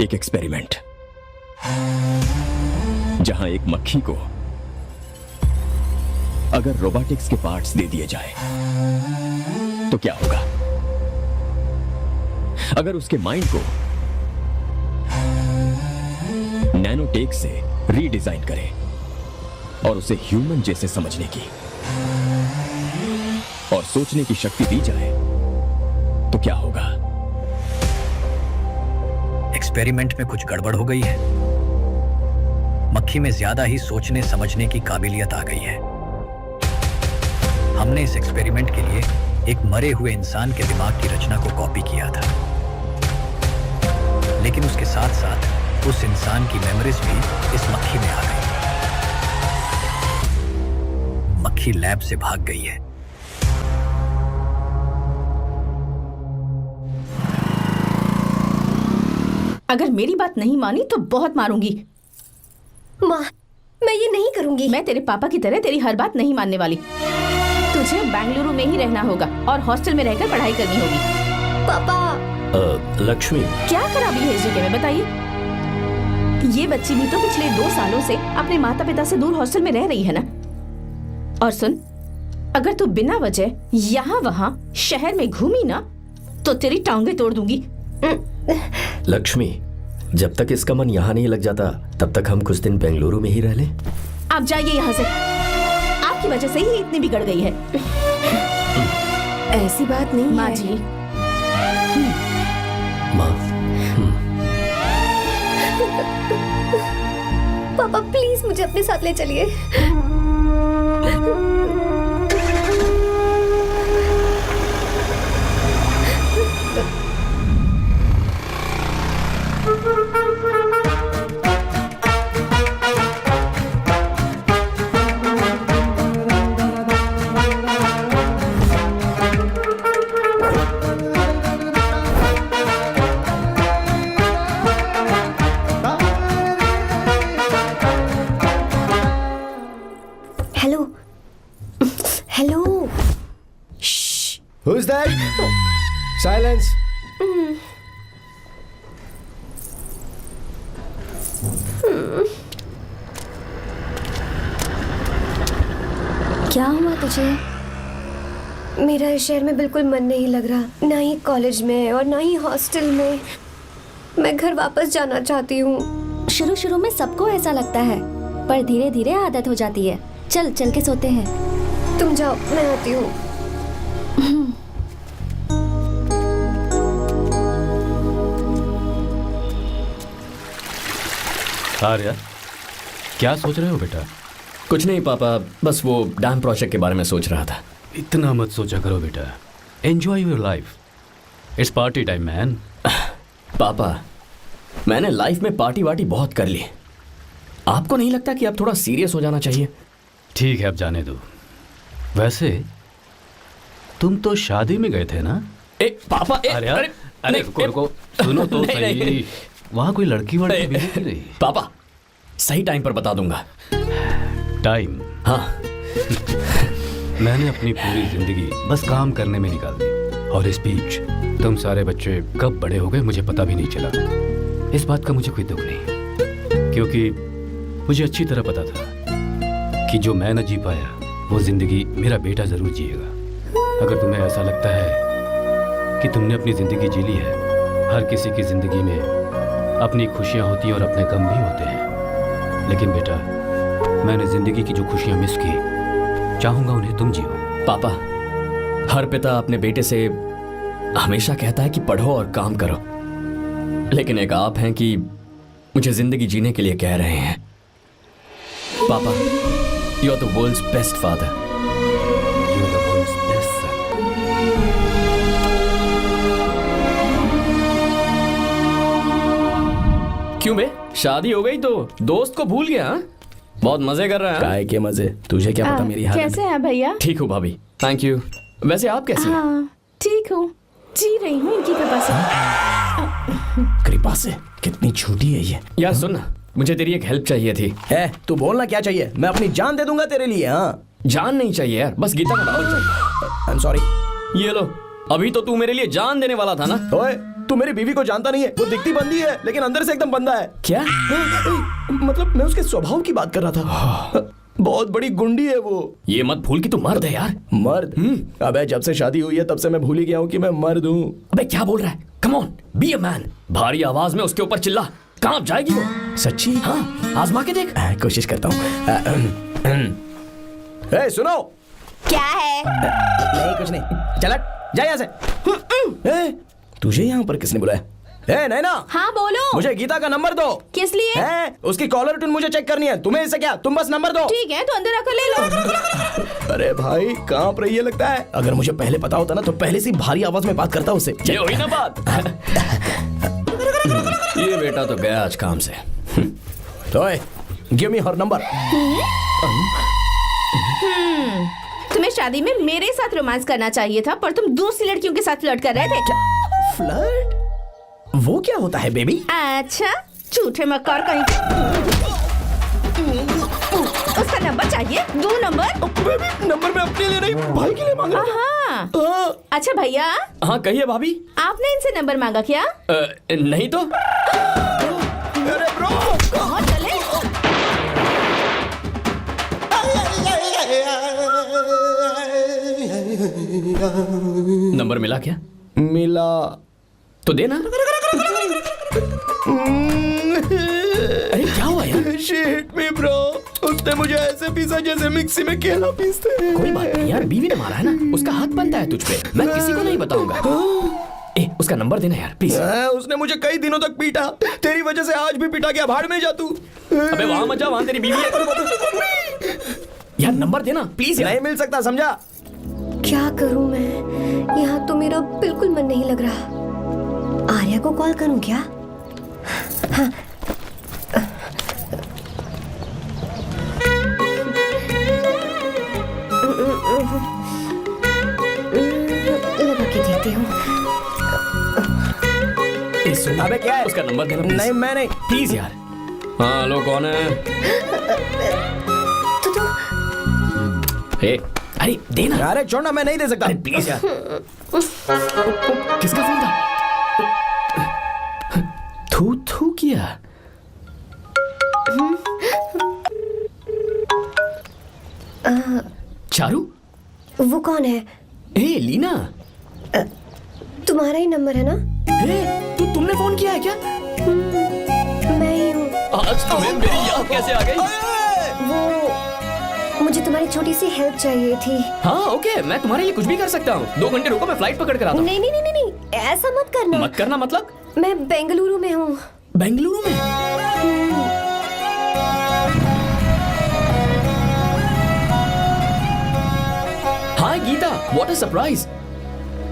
एक एक्सपेरिमेंट जहां एक मक्खी को अगर रोबोटिक्स के पार्ट्स दे दिए जाए तो क्या होगा? अगर उसके माइंड को नैनोटेक से रीडिजाइन करें और उसे ह्यूमन जैसे समझने की और सोचने की शक्ति दी जाए तो क्या होगा? एक्सपेरिमेंट में कुछ गड़बड़ हो गई है। मक्खी में ज्यादा ही सोचने समझने की काबिलियत आ गई है। हमने इस एक्सपेरिमेंट के लिए एक मरे हुए इंसान के दिमाग की रचना को कॉपी किया था, लेकिन उसके साथ साथ उस इंसान की मेमोरीज भी इस मक्खी में आ गई। मक्खी लैब से भाग गई है। अगर मेरी बात नहीं मानी तो बहुत मारूंगी। माँ, मैं ये नहीं करूंगी। मैं तेरे पापा की तरह तेरी हर बात नहीं मानने वाली। तुझे बेंगलुरु में ही रहना होगा और हॉस्टल में रहकर पढ़ाई करनी होगी। पापा। लक्ष्मी, क्या खराबी है इस जगह में बताइए? ये बच्ची भी तो पिछले 2 सालों से अपने माता पिता से दूर हॉस्टल में रह रही है ना। और सुन, अगर तू बिना वजह यहाँ वहाँ शहर में घूमी ना तो तेरी टांगें तोड़ दूंगी। लक्ष्मी, जब तक इसका मन यहाँ नहीं लग जाता तब तक हम कुछ दिन बेंगलुरु में ही रह लें। आप जाइए यहाँ से। आपकी वजह से ही इतनी बिगड़ गई है। ऐसी बात नहीं माँ है। जी। माँ। पापा प्लीज मुझे अपने साथ ले चलिए। Hello hello. Who's that? Silence. क्या हुआ तुझे? मेरा इस शहर में बिल्कुल मन नहीं लग रहा, ना ही कॉलेज में और ना ही हॉस्टल में। मैं घर वापस जाना चाहती हूँ। शुरू शुरू में सबको ऐसा लगता है, पर धीरे धीरे आदत हो जाती है। चल चल के सोते हैं। तुम जाओ, मैं आती हूँ। आर्या, क्या सोच रहे हो बेटा? कुछ नहीं पापा, बस वो डैम प्रोजेक्ट के बारे में सोच रहा था। इतना मत सोचा करो बेटा। Enjoy your life. It's party time man. पापा, मैंने लाइफ में पार्टी वार्टी बहुत कर ली। आपको नहीं लगता कि अब थोड़ा सीरियस हो जाना चाहिए? ठीक है, अब जाने दो। वैसे तुम तो शादी में गए थे ना? पापा, अरे रुको, सुनो तो सही। वहाँ कोई लड़की वड़की मिली नहीं रही? पापा, सही टाइम पर बता दूंगा। टाइम? हाँ। मैंने अपनी पूरी जिंदगी बस काम करने में निकाल दी, और इस बीच तुम सारे बच्चे कब बड़े हो गए मुझे पता भी नहीं चला। इस बात का मुझे कोई दुख नहीं, क्योंकि मुझे अच्छी तरह पता था कि जो मैं न जी पाया वो जिंदगी मेरा बेटा जरूर जिएगा। अगर तुम्हें ऐसा लगता है कि तुमने अपनी जिंदगी जी ली है, हर किसी की जिंदगी में अपनी खुशियां होती हैं और अपने गम भी होते हैं, लेकिन बेटा मैंने जिंदगी की जो खुशियां मिस की, चाहूंगा उन्हें तुम जियो। पापा, हर पिता अपने बेटे से हमेशा कहता है कि पढ़ो और काम करो, लेकिन एक आप हैं कि मुझे जिंदगी जीने के लिए कह रहे हैं। पापा, you are the world's best father. You are the world's best son. क्यों बे, शादी हो गई तो दोस्त को भूल गया? बहुत मजे कर रहा है। काय के मजे, तुझे क्या पता मेरी हालत। कैसे हैं भैया? ठीक हूँ भाभी, थैंक यू। वैसे आप कैसे हैं? हाँ ठीक हूँ, जी रही हूँ इनकी कृपा से। कृपा से? कितनी झूठी है ये। यार सुन ना, मुझे तेरी एक हेल्प चाहिए थी। तू बोलना क्या चाहिए? मैं अपनी जान दे दूंगा तेरे लिए। हाँ, जान नहीं चाहिए यार, बस गीता का नॉवल चाहिए। I am sorry. ये लो, अभी तो तू मेरे लिए जान देने वाला था ना। ओए, तू मेरी बीवी को जानता नहीं है। वो दिखती बंदी है लेकिन अंदर से एकदम बंदा है। क्या? मतलब मैं उसके स्वभाव की बात कर रहा था। बहुत बड़ी गुंडी है वो। ये मत भूल कि तू मर्द है यार। मर्द? अबे जब से शादी हुई है तब से मैं भूल ही गया हूँ कि मैं मर्द हूँ। अबे क्या बोल रहा है? Come on, be a man. भारी आवाज में उसके ऊपर चिल्ला। कहाँ जाएगी वो? सच्ची? हाँ, आजमा के देख। कोशिश करता हूँ। ए, सुनो। क्या है? नहीं कुछ नहीं, चल जा यहाँ से। ए, तुझे यहाँ पर किसने बुलाया? ए नैना। हाँ बोलो। मुझे गीता का नंबर दो। किस लिए? उसकी कॉलर ट्यून मुझे चेक करनी है। तुम्हें इससे क्या, तुम बस नंबर दो। ठीक है तो अंदर आकर ले लो। अरे भाई कांप रही है लगता है। अगर मुझे पहले पता होता ना तो पहले से भारी आवाज में बात करता उससे। ये हुई ना बात। ये बेटा तो गया आज काम से। तो गिव मी हर नंबर। तुम्हें शादी में मेरे साथ रोमांस करना चाहिए था, पर तुम दूसरी लड़कियों के साथ फ्लर्ट कर रहे थे। फ्लर्ट? वो क्या होता है बेबी? अच्छा, झूठे मक्कार कहीं के। उसका नंबर चाहिए? दो नंबर। बेबी नंबर मैं अपने लिए नहीं भाई के लिए मांग रहा हाँ। हूँ। अच्छा भैया, हाँ कहिए भाभी। आपने इनसे नंबर मांगा क्या? नहीं तो। अरे ब्रो, कहाँ चले? नंबर मिला क्या? मिला तो देना। अरे क्या हुआ यार? शिट मी ब्रो, उसने मुझे ऐसे पीसा जैसे मिक्सी में केला पीसते हैं। कोई बात नहीं यार, बीवी ने मारा है ना, उसका हाथ बनता है तुझ पे। मैं किसी को नहीं बताऊंगा। ए, उसका नंबर देना यार प्लीज। उसने मुझे कई दिनों तक पीटा। तेरी वजह से आज भी पीटा गया। भाड़ में जा तू। अबे वहां मत जा, वहां तेरी बीवी है। यार नंबर देना प्लीज यार। नहीं मिल सकता, समझा? क्या करूं मैं? यहाँ तो मेरा बिल्कुल मन नहीं लग रहा। आर्या को कॉल करूं क्या? हाँ। लगा के देती हूँ। अबे क्या है? उसका नंबर देना please। नहीं मैं नहीं। प्लीज यार। हाँ हेलो, कौन है? तो ए, अरे देना। अरे छोड़ना, मैं नहीं दे सकता। अरे प्लीज यार। किसका फोन था? थू थू किया। चारू? वो कौन है? ए लीना। तुम्हारा ही नंबर है ना? ए, तुमने फोन किया है क्या? मैं ही हूँ। आज तुम्हें मेरी याद कैसे आ गई? वो मुझे तुम्हारी छोटी सी हेल्प चाहिए थी। हाँ ओके, मैं तुम्हारे लिए कुछ भी कर सकता हूँ। 2 घंटे रुको, मैं फ्लाइट पकड़ कर आता हूँ। नहीं नहीं नहीं नहीं, ऐसा मत करना। मत करना मतलब? मैं बेंगलुरु में हूँ। बेंगलुरु में? हाय गीता, व्हाट अ सरप्राइज।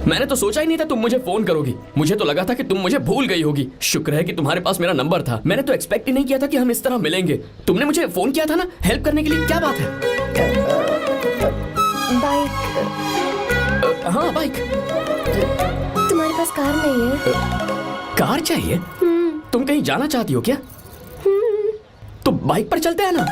मैंने तो सोचा ही नहीं था तुम मुझे फोन करोगी। मुझे तो लगा था कि तुम मुझे भूल गई होगी। शुक्र है कि तुम्हारे पास मेरा नंबर था। मैंने तो एक्सपेक्ट ही नहीं किया था कि हम इस तरह मिलेंगे। तुमने मुझे फोन किया था ना हेल्प करने के लिए। क्या बात है? बाइक। हाँ बाइक। तुम्हारे पास कार नहीं है? कार चाहिए? तुम कहीं जाना चाहती हो क्या? तो बाइक पर चलते हैं ना।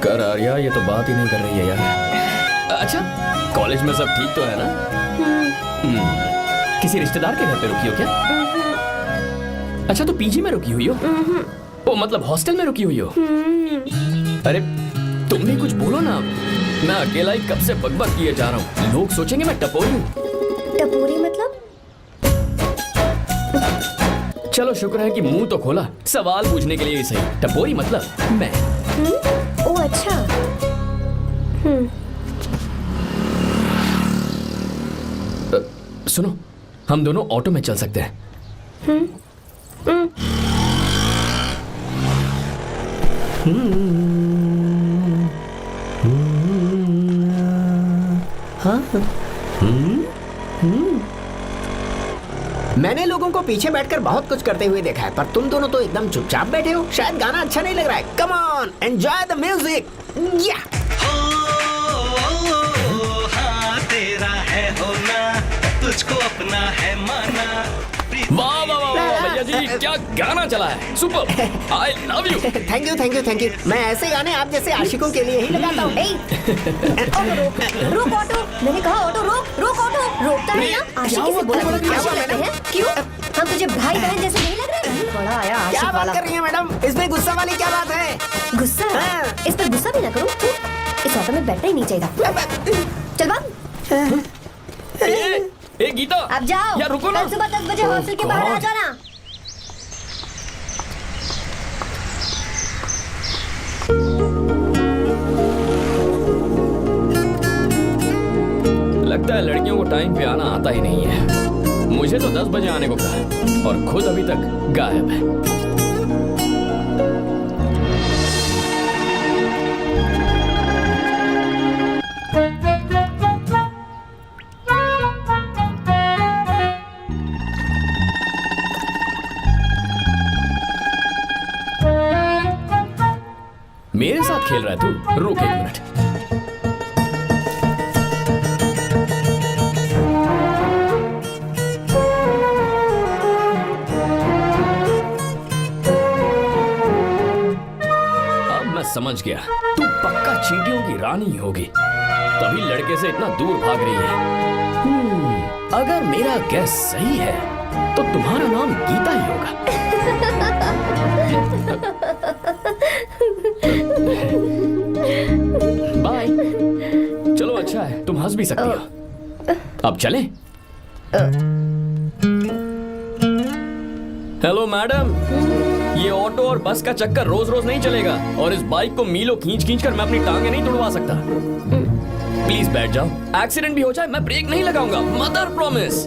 कर आर्या, ये तो बात ही नहीं कर रही है यार। अच्छा, कॉलेज में सब ठीक तो है ना? किसी रिश्तेदार के घर पे रुकी हो क्या? अच्छा, तो पीजी में रुकी हुई हो? ओ मतलब हॉस्टल में रुकी हुई हो? अरे तुम भी कुछ बोलो ना। मैं अकेला ही कब से बकबक किए जा रहा हूँ। लोग सोचेंगे मैं टपोरी हूँ। टपोरी मतलब? चलो शुक्र है कि मुंह तो खोला। सवाल पूछने के लिए ही सही। टपोरी मतलब मैं। ओ अच्छा। सुनो, हम दोनों ऑटो में चल सकते हैं। मैंने लोगों को पीछे बैठकर बहुत कुछ करते हुए देखा है, पर तुम दोनों तो एकदम चुपचाप बैठे हो। शायद गाना अच्छा नहीं लग रहा है। Come on, enjoy the music. या हाँ तेरा है होना, तुझको अपना है माना। वाह वाह वाह वाह, भैया जी क्या गाना चला है, super, I love you. Thank you thank you thank you. मैं ऐसे गाने आप जैसे आशिकों के लिए ही लगाता हूँ। ऑटो रोक ऑटो, मैंने कहा ऑटो रोक रोक ऑटो। रोकता है ना, आशिकी से बोला करते हैं। क्यों हम तुझे भाई बहन जैसे नहीं लग रहे? बड़ा आया क्या आशिक बात वाला। कर रही है मैडम, इसमें गुस्सा वाली क्या बात है? गुस्सा? हाँ। इस पर गुस्सा भी ना करूं। इस ऑटो में बैठना ही नहीं चाहिए था। चल भाग। ए गीता, अब जाओ। यार रुको ना। कल सुबह 10 बजे हॉस्टल के बाहर आ जाना। लगता है लड़कियों को टाइम पे आना आता ही नहीं है। मुझे तो 10 बजे आने को कहा है और खुद अभी तक गायब है। मेरे साथ खेल रहा है तू? रुक एक मिनट। समझ गया, तू पक्का चींटियों की रानी होगी, तभी लड़के से इतना दूर भाग रही है। अगर मेरा गैस सही है तो तुम्हारा नाम गीता ही होगा। बाय। चलो अच्छा है, तुम हंस भी सकती हो। अब चलें? हेलो मैडम, ये ऑटो और बस का चक्कर रोज रोज नहीं चलेगा और इस बाइक को मीलों खींच खींच कर मैं अपनी टांगे नहीं तुड़वा सकता। प्लीज बैठ जाओ, एक्सीडेंट भी हो जाए मैं ब्रेक नहीं लगाऊंगा, मदर प्रॉमिस।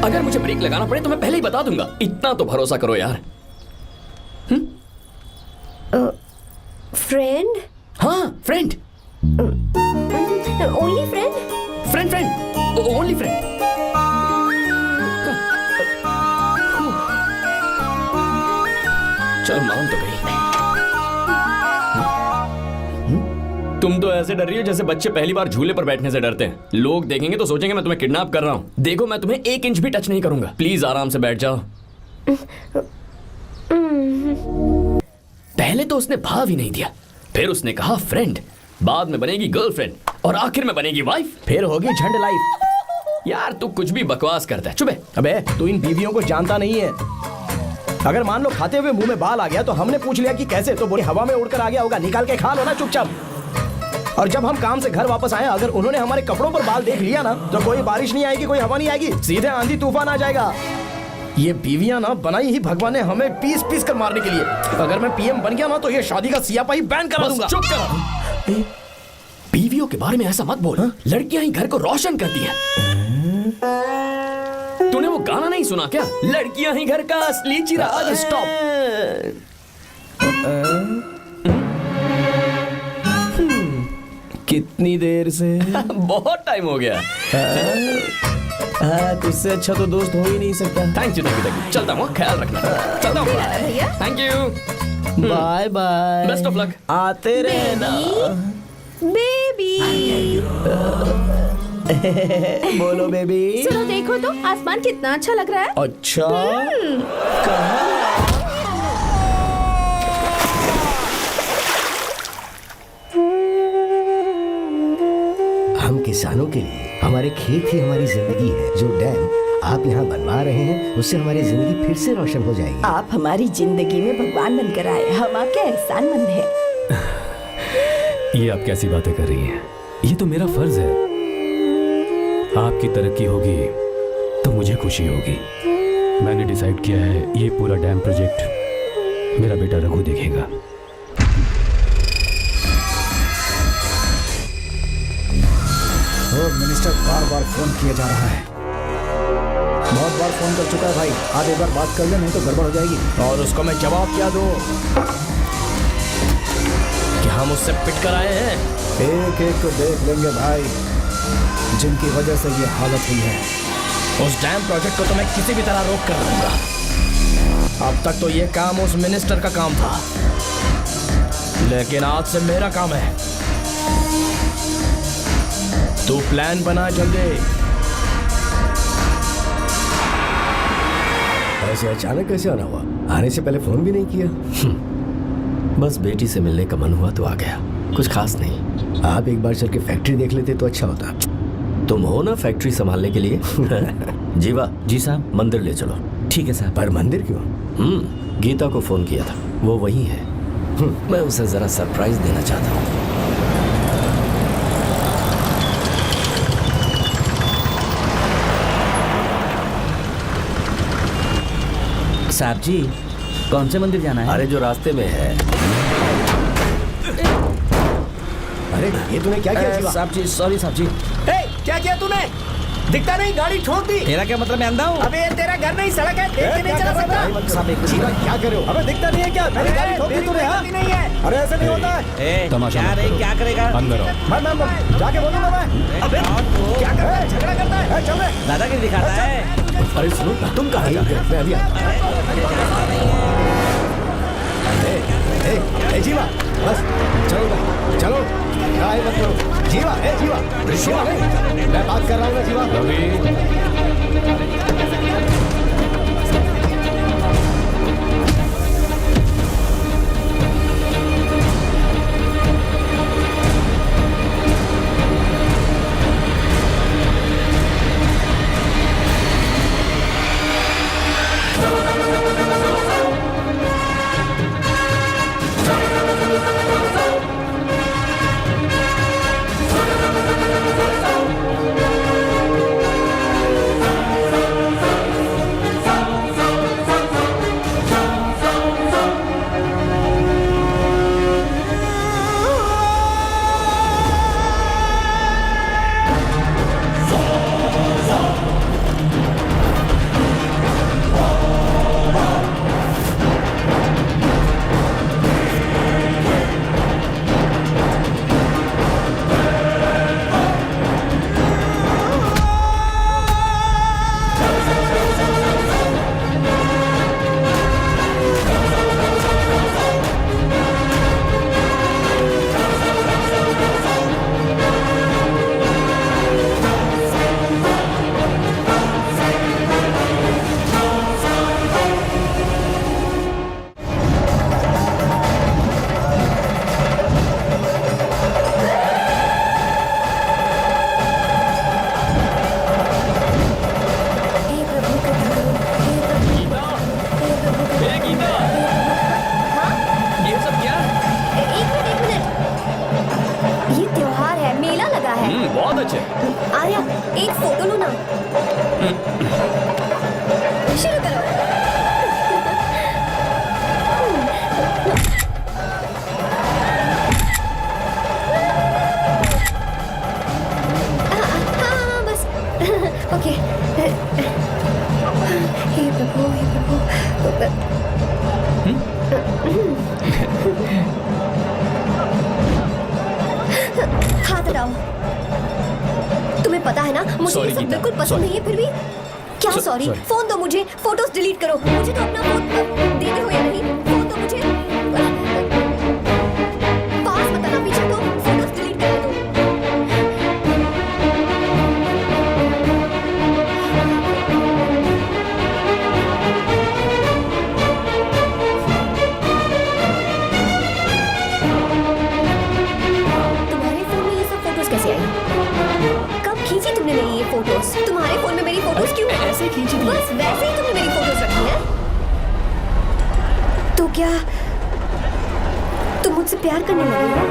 अगर मुझे ब्रेक लगाना पड़े तो मैं पहले ही बता दूंगा, इतना तो भरोसा करो यार। फ्रेंड? हाँ friend. Only friend? Friend friend, only friend. चल मान तो गई। तुम तो ऐसे डर रही हो जैसे बच्चे पहली बार झूले पर बैठने से डरते हैं। लोग देखेंगे तो सोचेंगे मैं तुम्हें किडनैप कर रहा हूँ। देखो मैं तुम्हें 1 इंच भी टच नहीं करूंगा, प्लीज आराम से बैठ जाओ। पहले तो उसने भाव ही नहीं दिया, फिर उसने कहा फ्रेंड, बाद में बनेगी गर्लफ्रेंड और आखिर में बनेगी वाइफ, फिर होगी झंड लाइफ। यार तू कुछ भी बकवास करता है, चुप है। अबे तू इन बीवियों को जानता नहीं है। अगर मान लो खाते हुए मुंह में बाल आ गया तो हमने पूछ लिया कि कैसे, तो बोली हवा में उड़कर आ गया होगा, निकाल के खा लो ना चुपचाप। और जब हम काम से घर वापस आए, अगर उन्होंने हमारे कपड़ों पर बाल देख लिया ना तो कोई बारिश नहीं आएगी, कोई हवा नहीं आएगी, सीधे आंधी तूफान आ जाएगा। ये बीवियां ना बनाई ही भगवान ने हमें पीस पीस कर मारने के लिए। अगर मैं पीएम बन गया ना तो ये शादी का सियापाही बैन करा दूंगा। चुप कर। बीवियों के बारे में ऐसा मत बोल, लड़कियां ही घर को रोशन करती हैं। तूने वो गाना नहीं सुना क्या, लड़कियां ही घर का असली चिराग। स्टॉप। कितनी देर से? बहुत टाइम हो गया। तुझसे अच्छा तो दोस्त हो ही नहीं सकता। Thank you thank you. चलता हूँ, ख्याल रखना। चलता हूँ भैया। Thank you. Bye bye. Best of luck. आते रहना। बेबी। बोलो बेबी। सुनो देखो तो आसमान कितना अच्छा लग रहा है। अच्छा कहाँ? हम किसानों के लिए हमारे खेत ही हमारी जिंदगी है। जो डैम आप यहाँ बनवा रहे हैं उससे हमारी जिंदगी फिर से रोशन हो जाएगी। आप हमारी जिंदगी में भगवान बनकर आए, हम आपके एहसानमंद हैं। ये आप कैसी बातें कर रही हैं? ये तो मेरा फर्ज है। आपकी तरक्की होगी तो मुझे खुशी होगी। मैंने डिसाइड किया है ये पूरा डैम प्रोजेक्ट मेरा बेटा रघु देखेगा। मिनिस्टर बार बार फोन किया जा रहा है। बहुत बार फोन कर चुका है भाई, आप एक बार बात कर ले, नहीं तो गड़बड़ हो जाएगी। और उसको मैं जवाब क्या दूं कि हम उससे पिट कर आए हैं? एक एक को देख लेंगे भाई, जिनकी वजह से ये हालत हुई है। उस डैम प्रोजेक्ट को तो मैं किसी भी तरह रोक कर रहूंगा। अब तक तो ये काम उस मिनिस्टर का काम था, लेकिन आज से मेरा काम है। तू प्लान बना जल्दी। ऐसे अचानक कैसे आना हुआ? आने से पहले फोन भी नहीं किया? बस बेटी से मिलने का मन हुआ तो आ गया, कुछ खास नहीं। आप एक बार चल के फैक्ट्री देख लेते तो अच्छा होता। तुम हो ना फैक्ट्री संभालने के लिए। जीवा जी साहब। मंदिर ले चलो। ठीक है साहब। पर मंदिर क्यों? गीता को फोन किया था, वो वही है। मैं उसे जरा सरप्राइज देना चाहता हूँ। साहब जी, कौन से मंदिर जाना है? अरे जो रास्ते में है। अरे ये तूने क्या किया जीवा? साहब जी, सॉरी साहब जी। क्या किया तूने? दिखता नहीं, गाड़ी ठोक दी। तेरा क्या मतलब, मैं अंधा हूँ? अबे ये तेरा घर नहीं, सड़क है, देख के नहीं चला सकता। साहब एक जीवा क्या कर रहे हो? अबे दिखता नहीं है क्या? मेरी गाड़ी ठोक दी तूने? हाँ? नहीं है। अरे ऐसे नहीं होता है। तमाशा क्या मत रे, करो। क्या करेगा? अंदर आओ। मैं जाके बोलूंगा मैं। अबे क्या कर रहा है? झगड़ा करता है? चल रहे। दादागिरी दिखाता है। अरे सुनो, तुम कहाँ जा रहे हो? मैं अभी ए जीवा, बस चलो चलो, काय मत करो। जीवा, ए जीवा, जीवा नहीं, मैं बात कर रहा हूँ ना जीवा। रवि, बहुत अच्छे। आर्या, एक फोटो लो ना। शुरू करो। हाँ, बस ओके। हे प्रभु, हे प्रभु। हाथ हटाओ। तुम्हें पता है ना, मुझे ये सब बिल्कुल पसंद नहीं है, फिर भी क्या सॉरी? फोन दो मुझे, फोटोज डिलीट करो। मुझे तो अपना फोन देते हो या नहीं? फोन दो मुझे। पास मत आना, पीछे तो फोटोज डिलीट कर दो। तुम्हारे फोन में ये सब फोटोज कैसे आई? कब खींची तुमने मेरी ये फोटोज? तुम्हारे फोन में मेरी फोटोज क्यों? ऐसे खींची थी। बस वैसे ही तुमने मेरी फोटोज रखी है। तो क्या तुम मुझसे प्यार करने लगे हो?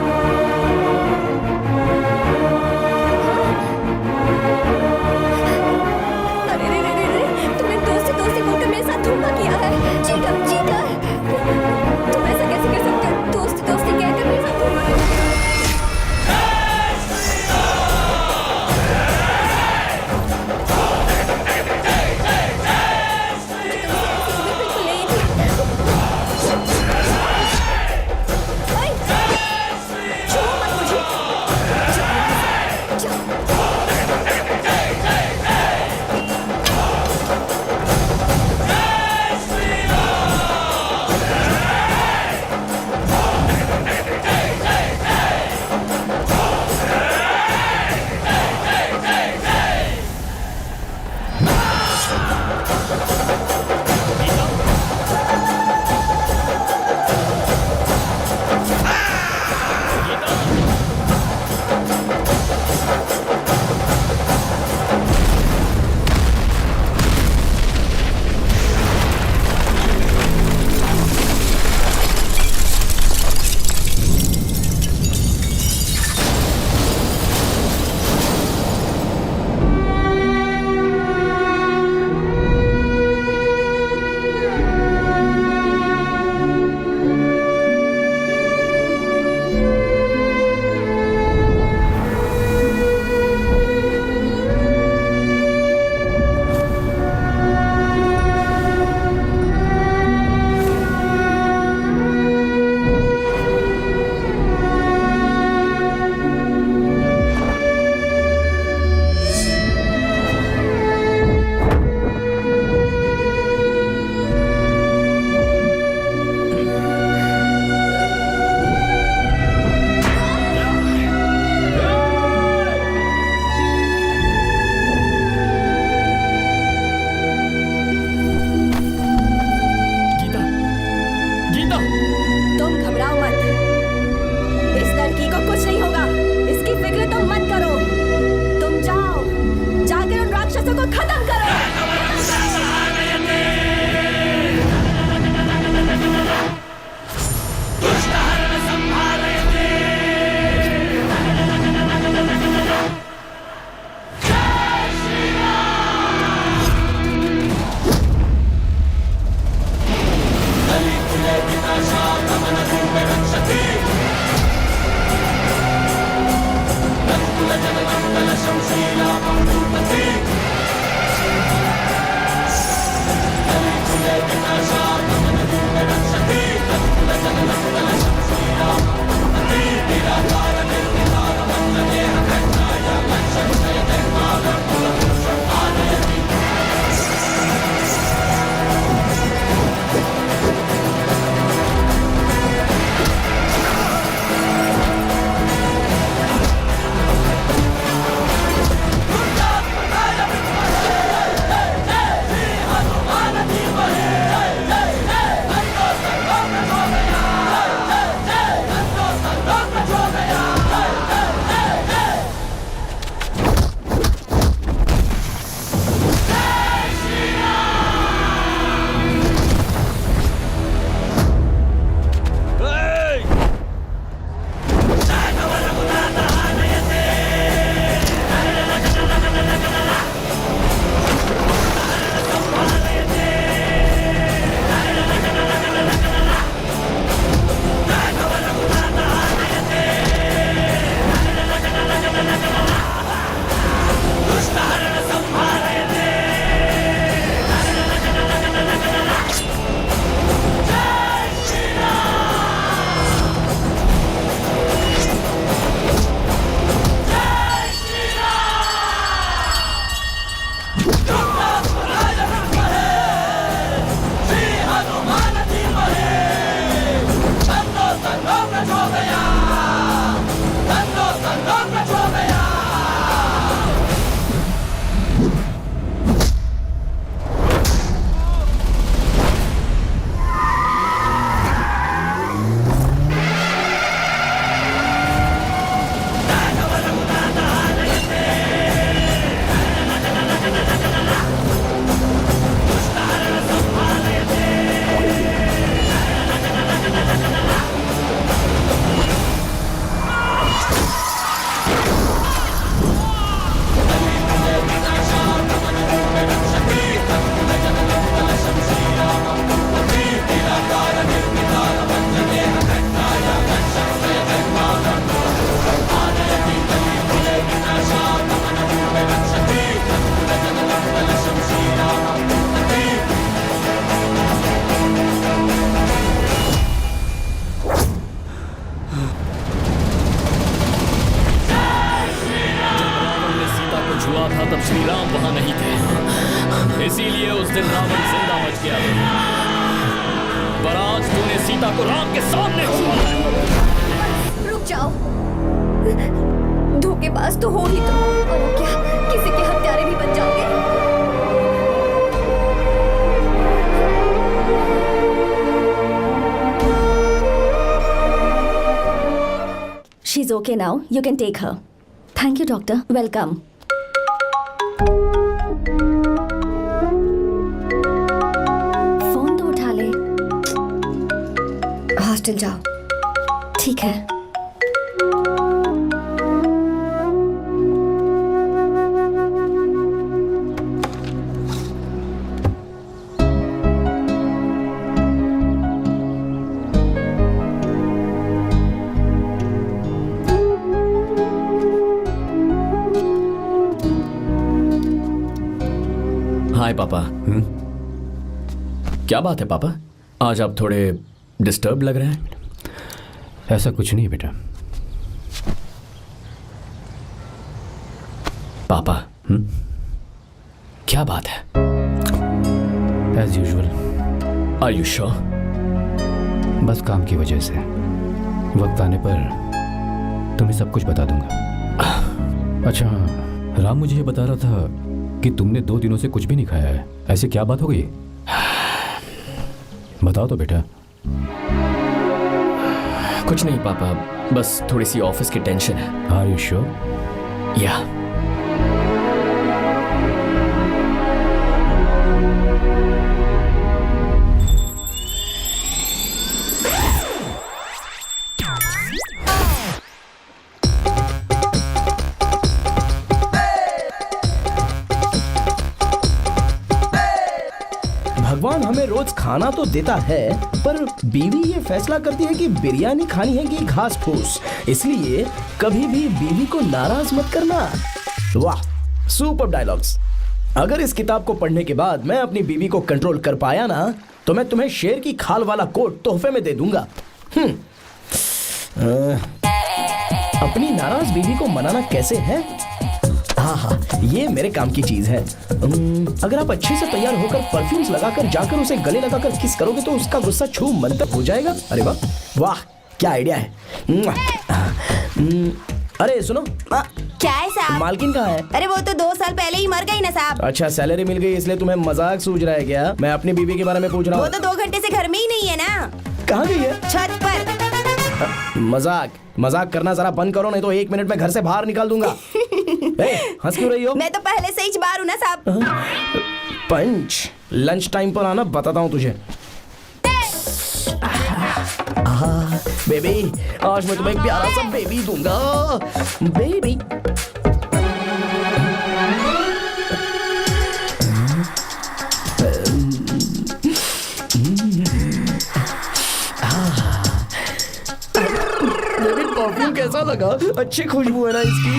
अरे रे रे रे रे, तुमने दोस्ती दोस्ती बोलकर मेरे साथ धोखा किया है। Cheater, cheater. तुम ऐसा कैसे कर सकते हो? दोस्ती दोस्ती कहकर मेरे साथ धोखा किया। छुआ था तब श्री राम वहां नहीं थे, इसीलिए उस दिन रावण जिंदा बच गया। पर आज तूने सीता को राम के सामने छुआ है। रुक जाओ, धोखेबाज तो हो ही तुम, और अब क्या किसी के हत्यारे भी बन जाओगे? She's okay now. You can take her. Thank you, doctor. Welcome. Phone तो उठा ले। हॉस्टल जाओ। ठीक है। हाय पापा। क्या बात है पापा, आज आप थोड़े डिस्टर्ब लग रहे हैं। ऐसा कुछ नहीं बेटा। पापा क्या बात है? As usual. Are you sure? बस काम की वजह से वक्त आने पर तुम्हें सब कुछ बता दूंगा। अच्छा हाँ, राम मुझे ये बता रहा था कि तुमने 2 दिनों से कुछ भी नहीं खाया है। ऐसे क्या बात हो गई? बताओ तो बेटा। कुछ नहीं पापा, बस थोड़ी सी ऑफिस की टेंशन है। Are you sure? या भगवान हमें रोज खाना तो देता है, पर बीवी ये फैसला करती है कि बिरयानी खानी है कि घास फूस। इसलिए कभी भी बीवी को नाराज मत करना। वाह, सुपर डायलॉग्स। अगर इस किताब को पढ़ने के बाद मैं अपनी बीवी को कंट्रोल कर पाया ना, तो मैं तुम्हें शेर की खाल वाला कोट तोहफे में दे दूंगा। अपनी नाराज बीवी को मनाना कैसे है? हाँ, ये मेरे काम की चीज है। अगर आप अच्छे से तैयार होकर परफ्यूम्स लगाकर जाकर उसे गले लगाकर किस करोगे तो उसका गुस्सा छू मंतर हो जाएगा। अरे वाह वाह, क्या आइडिया है। अरे सुनो, क्या है साहब? मालकिन कहाँ है? अरे वो तो 2 साल पहले ही मर गई ना साहब। अच्छा, सैलरी मिल गई इसलिए तुम्हें मजाक सूझ रहा है क्या? मैं अपनी बीवी के बारे में पूछ रहा हूँ। वो तो 2 घंटे से घर में ही नहीं है ना। कहाँ गई है? छत पर। मजाक करना जरा बंद करो, नहीं तो 1 मिनट में घर से बाहर निकाल दूंगा। हंस क्यों रही हो? मैं तो पहले से ही बाहर हूँ ना साहब। पंच, लंच टाइम पर आना, बताता हूँ तुझे। बेबी, आज मैं तुम्हें एक प्यारा सा बेबी दूंगा। बेबी परफ्यूम कैसा लगा? अच्छी खुशबू है ना इसकी।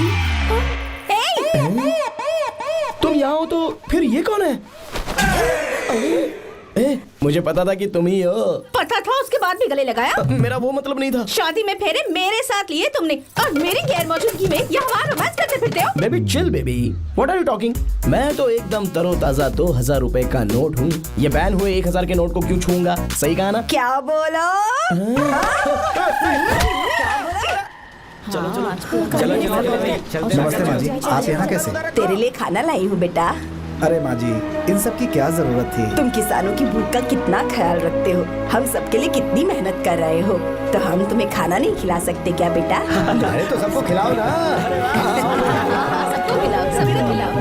तुम यहाँ हो तो फिर ये कौन है? मुझे पता था कि तुम ही हो। पता था उसके बाद भी गले लगाया? मेरा वो मतलब नहीं था। शादी में फेरे मेरे साथ लिए तुमने और मेरी गैर मौजूदगी में यहाँ रोमांस करते फिरते हो। Baby chill baby, what are you talking? मैं तो एकदम तरोताजा 2000 रुपए का नोट हूँ। ये बैन हुए 1000 के नोट को क्यों छूऊंगा? सही कहा ना? क्या बोलो? चलो चलो नमस्ते माँ जी, आप यहाँ कैसे? तेरे लिए खाना लाई हूँ बेटा। अरे माँ जी, इन सब की क्या जरूरत थी? तुम किसानों की भूख का कितना ख्याल रखते हो, हम सबके लिए कितनी मेहनत कर रहे हो, तो हम तुम्हें खाना नहीं खिला सकते क्या बेटा? अरे तो सबको खिलाओ ना। सबको खिलाओ।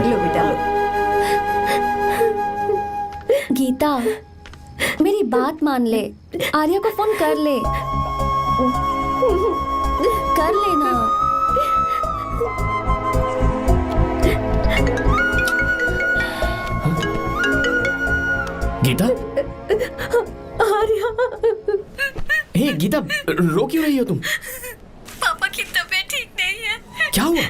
लो बेटा लो। गीता, मेरी बात मान ले, आर्या को फोन कर ले, कर लेना। गीता, आर्या, हे गीता, रो क्यों रही हो तुम? पापा की तबीयत ठीक नहीं है। क्या हुआ?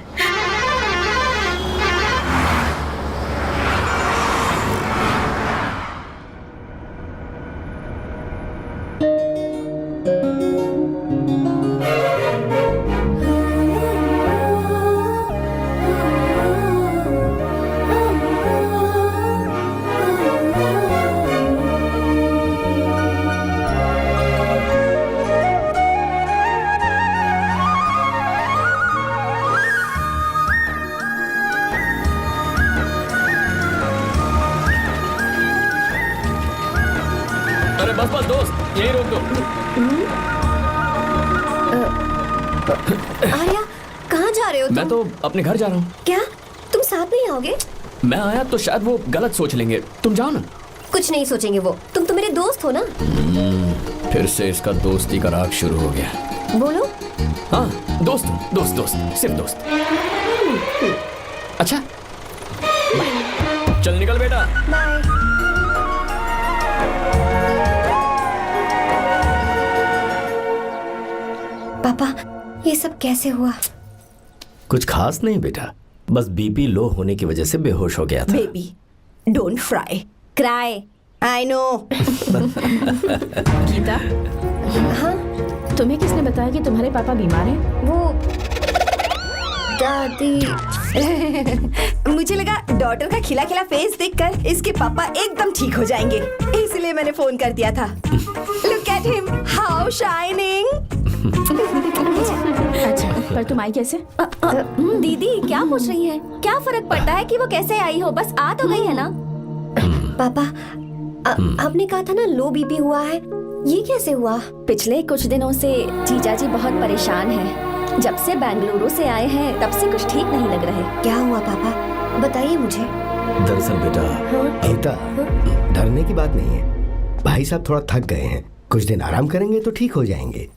अरे बस बस दोस्त, यही रोक दो। आर्या, कहाँ जा रहे हो तुम? मैं तो अपने घर जा रहा हूँ। क्या तुम साथ नहीं आओगे? मैं आया तो शायद वो गलत सोच लेंगे, तुम जाओ ना। कुछ नहीं सोचेंगे वो, तुम तो मेरे दोस्त हो ना। फिर से इसका दोस्ती का राग शुरू हो गया। बोलो। हाँ, दोस्त दोस्त दोस्त, सिर्फ दोस्त। अच्छा, चल निकल बेटा। बाय। पापा, ये सब कैसे हुआ? कुछ खास नहीं बेटा, बस बीपी लो होने की वजह से बेहोश हो गया था। Baby don't fry cry, I know. Geeta, हाँ, तुम्हें किसने बताया कि तुम्हारे पापा बीमार हैं? वो दादी। मुझे लगा डॉटर का खिला खिला फेस देखकर इसके पापा एकदम ठीक हो जाएंगे, इसलिए मैंने फोन कर दिया था। Look at him, how shining. अच्छा, पर तुम आई कैसे? दीदी क्या पूछ रही है? क्या फर्क पड़ता है कि वो कैसे आई हो, बस आ तो गई है ना। पापा, आपने कहा था ना लो बीपी हुआ है, ये कैसे हुआ? पिछले कुछ दिनों से जीजा जी बहुत परेशान हैं। जब से बेंगलुरु से आए हैं तब से कुछ ठीक नहीं लग रहे। क्या हुआ पापा, बताइए मुझे। दरअसल बेटा, गीता, डरने की बात नहीं है। भाई साहब थोड़ा थक गए हैं, कुछ दिन आराम करेंगे तो ठीक हो जाएंगे।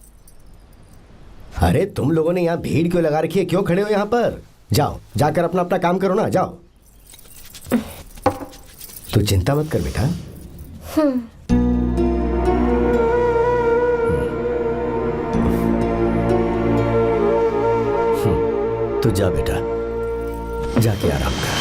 अरे तुम लोगों ने यहाँ भीड़ क्यों लगा रखी है? क्यों खड़े हो यहाँ पर? जाओ, जाकर अपना अपना काम करो ना, जाओ। तू चिंता मत कर बेटा। तू जा बेटा, जाके आराम कर।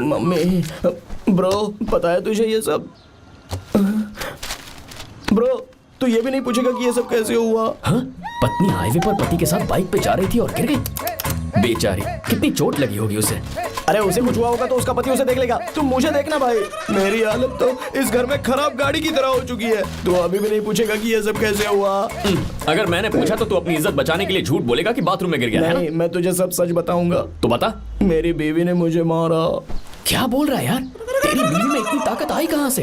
मम्मी, ब्रो, पता है तुझे ये सब? ब्रो, तू ये भी नहीं पूछेगा कि ये सब कैसे हुआ? हाँ? पत्नी हाईवे पर पति के साथ बाइक पे जा रही थी और गिर गई। बेचारी, कितनी चोट लगी होगी उसे। अरे उसे कुछ हुआ होगा तो उसका पति उसे देख लेगा, तुम मुझे देखना भाई। मेरी हालत तो इस घर में खराब गाड़ी की तरह हो चुकी है। तू अभी भी नहीं पूछेगा कि ये सब कैसे हुआ? अगर मैंने पूछा तो तू अपनी इज्जत बचाने के लिए झूठ बोलेगा कि बाथरूम में गिर गया है नहीं, मैं तुझे सब सच बताऊंगा। तो बता। मेरी बीवी ने मुझे मारा। क्या बोल रहा है यार? तेरी बीवी में इतनी ताकत आई कहाँ से?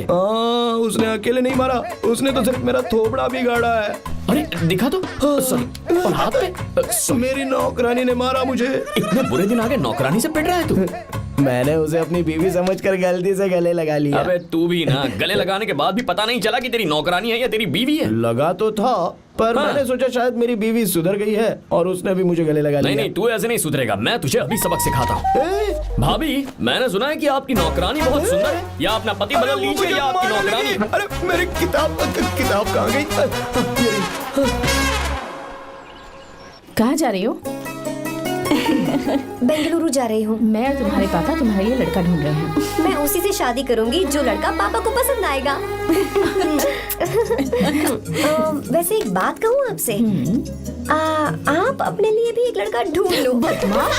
उसने अकेले नहीं मारा, उसने तो सिर्फ मेरा थोबड़ा बिगाड़ा है। अरे दिखा तो। सॉरी। और हाथ पे। मेरी नौकरानी ने मारा मुझे। इतने बुरे दिन आ गए, नौकरानी से पिट रहा है तू। मैंने उसे अपनी बीवी समझकर गलती से गले लगा लिया। अबे तू भी ना, गले लगाने के बाद भी पता नहीं चला कि तेरी नौकरानी है या तेरी बीवी है। लगा तो था, पर हाँ। मैंने सोचा शायद मेरी बीवी सुधर गई है और उसने भी मुझे गले लगा लिया। नहीं, तू ऐसे नहीं सुधरेगा, मैं तुझे अभी सबक सिखाता हूँ। भाभी, मैंने सुना है कि आपकी नौकरानी बहुत सुंदर है। या अपना पति बदल लीजिए या आपकी नौकरानी। अरे मेरी किताब कहाँ गई? कहाँ जा रही हो? बेंगलुरु जा रही हूँ। मैं और तुम्हारे पापा तुम्हारे लिए लड़का ढूंढ रहे हैं। मैं उसी से शादी करूंगी जो लड़का पापा को पसंद आएगा। वैसे एक बात कहूँ आपसे, आप अपने लिए भी एक लड़का ढूंढ लो। बदमाश।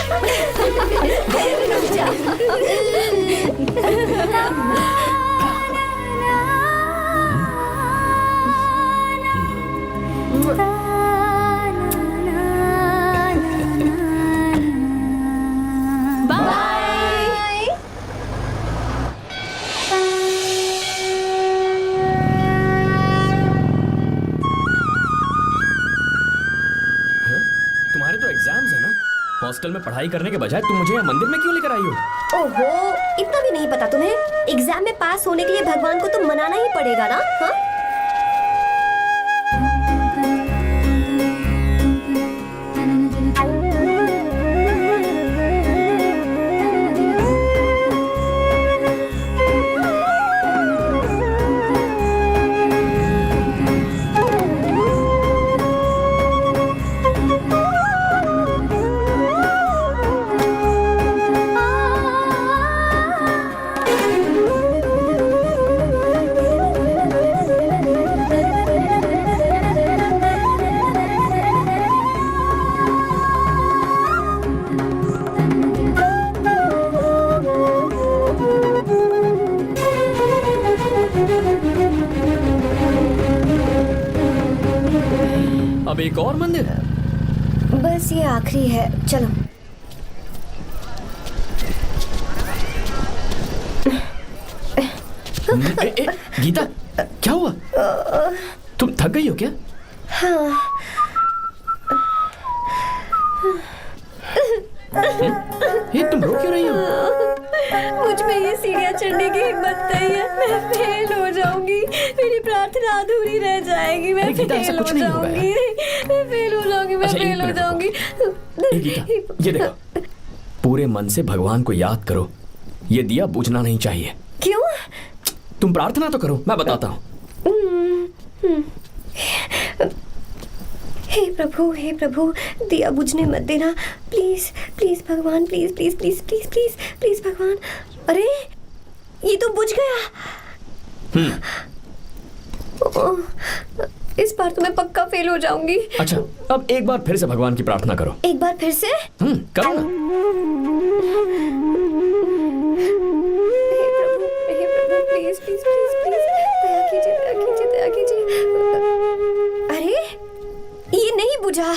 तुम्हारे तो एग्जाम्स है ना। हॉस्टल में पढ़ाई करने के बजाय तुम मुझे यहाँ मंदिर में क्यों लेकर आई हो? ओहो, इतना भी नहीं पता तुम्हें? एग्जाम में पास होने के लिए भगवान को तो मनाना ही पड़ेगा ना। हाँ? अब एक और मंदिर? बस ये आखिरी है, चलो। गीता, क्या हुआ? तुम थक गई हो क्या? हाँ। ये तुम रो क्यों रही हो? मुझ में ये सीढ़ियाँ चढ़ने की हिम्मत नहीं है। मैं फेल हो जाऊंगी, मेरी प्रार्थना अधूरी रह जाएगी। मैं फेल हो जाऊंगी, मैं फेल हो जाऊंगी, मैं फेल हो जाऊंगी। गीता, ये देखो, पूरे मन से भगवान को याद करो। ये दिया बुझना नहीं चाहिए। क्यों? तुम प्रार्थना तो करो, मैं बताता हूँ। हे प्रभु, दिया बुझने मत देना, प्लीज प्लीज भगवान, please please please please please please भगवान। अरे ये तो बुझ गया। इस बार तो मैं पक्का फेल हो जाऊंगी। अच्छा, अब एक बार फिर से भगवान की प्रार्थना करो। एक बार फिर से? करो ना। हे प्रभु, प्लीज प्लीज प्लीज प्लीज, दया कीजिए, दया कीजिए, दया कीजिए। अरे ये नहीं बुझा।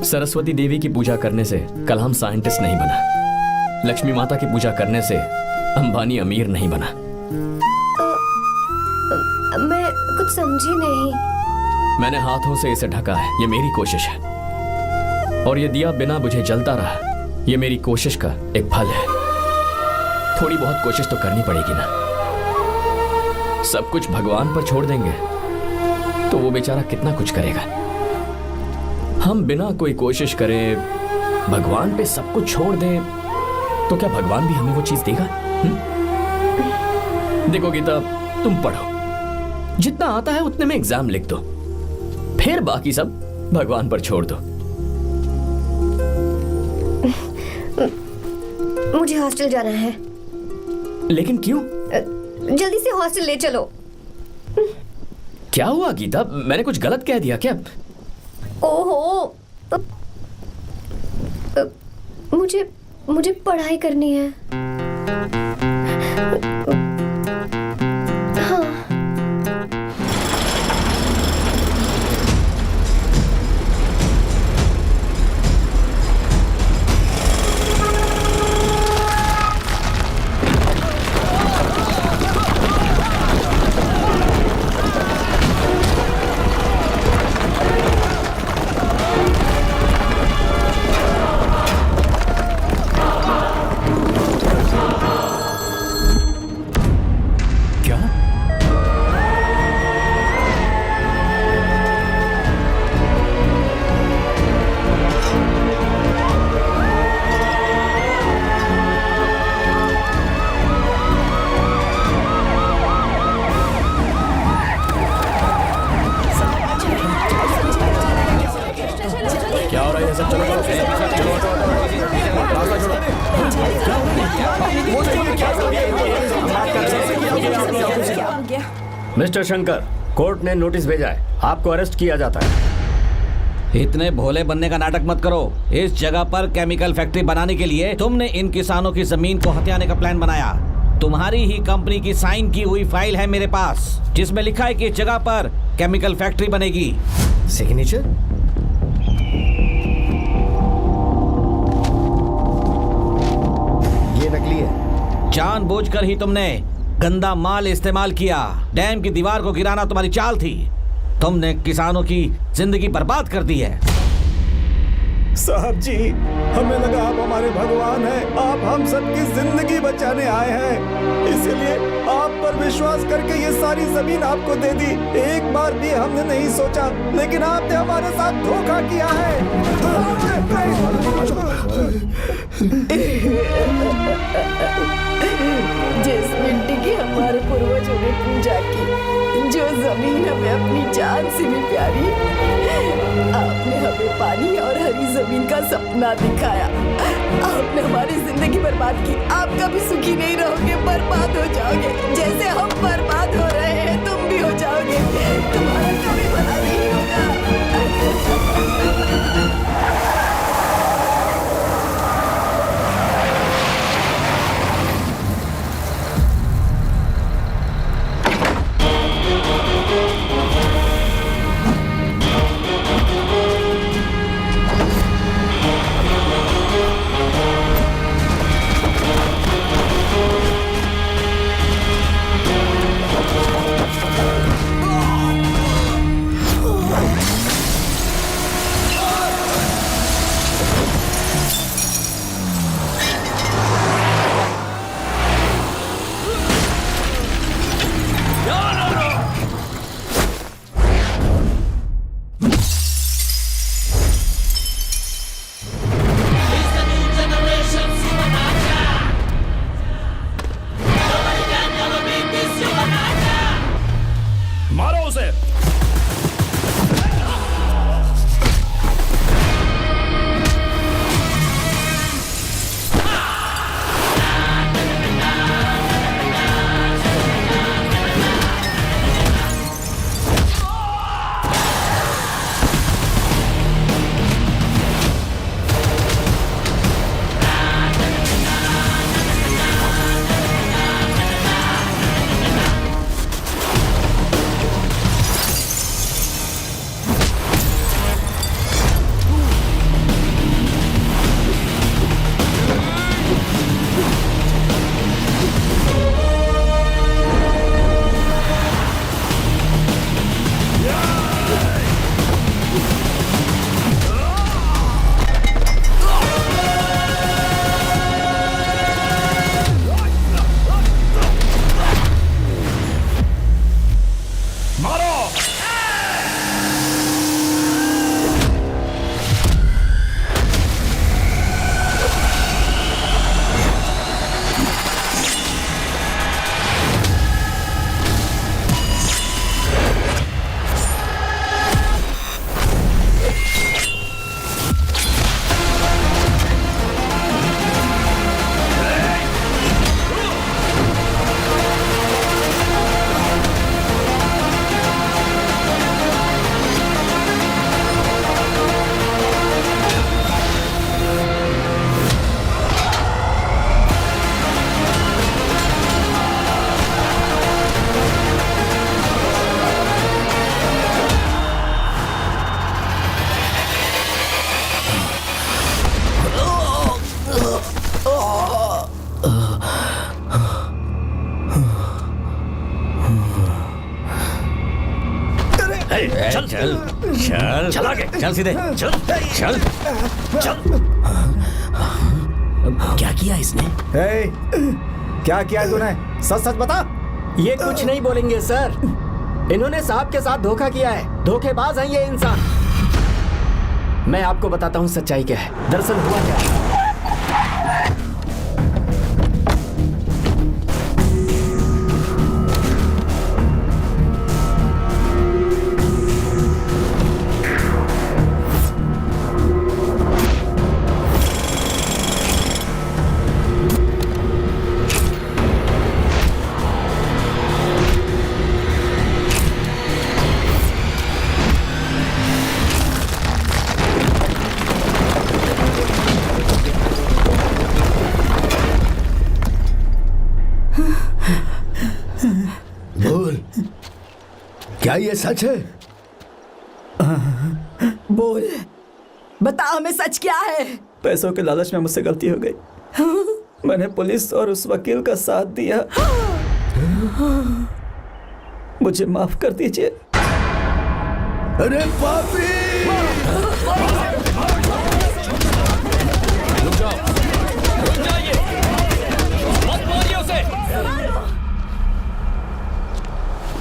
सरस्वती देवी की पूजा करने से कलाम साइंटिस्ट नहीं बना। लक्ष्मी माता की पूजा करने से अंबानी अमीर नहीं बना। मैं कुछ समझी नहीं। मैंने हाथों से इसे ढका है, ये मेरी कोशिश है। और ये दिया बिना बुझे जलता रहा, ये मेरी कोशिश का एक फल है। थोड़ी बहुत कोशिश तो करनी पड़ेगी ना। सब कुछ भगवान पर छोड़ देंगे तो वो बेचारा कितना कुछ करेगा। हम बिना कोई कोशिश करें भगवान पे सब कुछ छोड़ दें तो क्या भगवान भी हमें वो चीज देगा? देखो गीता, तुम पढ़ो, जितना आता है उतने में एग्जाम लिख दो, फिर बाकी सब भगवान पर छोड़ दो। मुझे हॉस्टल जाना है। लेकिन क्यों? जल्दी से हॉस्टल ले चलो। क्या हुआ गीता, मैंने कुछ गलत कह दिया क्या? ओहो, मुझे पढ़ाई करनी है। हाँ। मिस्टर शंकर, कोर्ट ने नोटिस भेजा है, आपको अरेस्ट किया जाता है। इतने भोले बनने का नाटक मत करो। इस जगह पर केमिकल फैक्ट्री बनाने के लिए तुमने इन किसानों की जमीन को हथियाने का प्लान बनाया। तुम्हारी ही कंपनी की साइन की हुई फाइल है मेरे पास, जिसमें लिखा है कि इस जगह पर केमिकल फैक्ट्री बनेगी। सिग्नेचर? ये नकली है। जानबूझकर ही तुमने गंदा माल इस्तेमाल किया। डैम की दीवार को गिराना तुम्हारी चाल थी। तुमने किसानों की जिंदगी बर्बाद कर दी है। साहब जी, हमें लगा आप हमारे भगवान हैं, आप हम सबकी जिंदगी बचाने आए हैं, इसलिए आप पर विश्वास करके ये सारी जमीन आपको दे दी। एक बार भी हमने नहीं सोचा, लेकिन आपने हमारे साथ धोखा किया है। जिस मिट्टी की हमारे पूर्वजों ने पूजा की, जो जमीन हमें अपनी जान से भी प्यारी, आपने हमें पानी और हरी जमीन का सपना दिखाया। आपने हमारी जिंदगी बर्बाद की। आप कभी सुखी नहीं रहोगे, बर्बाद हो जाओगे। जैसे हम बर्बाद हो रहे हैं, तुम भी हो जाओगे। तुम्हारा कभी भला नहीं होगा। चल चल चल चल आगे चल सीधे चल चल चल। क्या किया इसने? क्या किया है तूने? सच सच बता। ये कुछ नहीं बोलेंगे सर। इन्होंने साहब के साथ धोखा किया है। धोखेबाज हैं ये इंसान। मैं आपको बताता हूँ सच्चाई क्या है। दरअसल हुआ क्या है, बोल, क्या ये सच है? बोल, बता हमें सच क्या है? पैसों के लालच में मुझसे गलती हो गई। मैंने पुलिस और उस वकील का साथ दिया। मुझे माफ कर दीजिए। अरे पापी! रुक जाओ, रुक जाइए, मत मारिए उसे।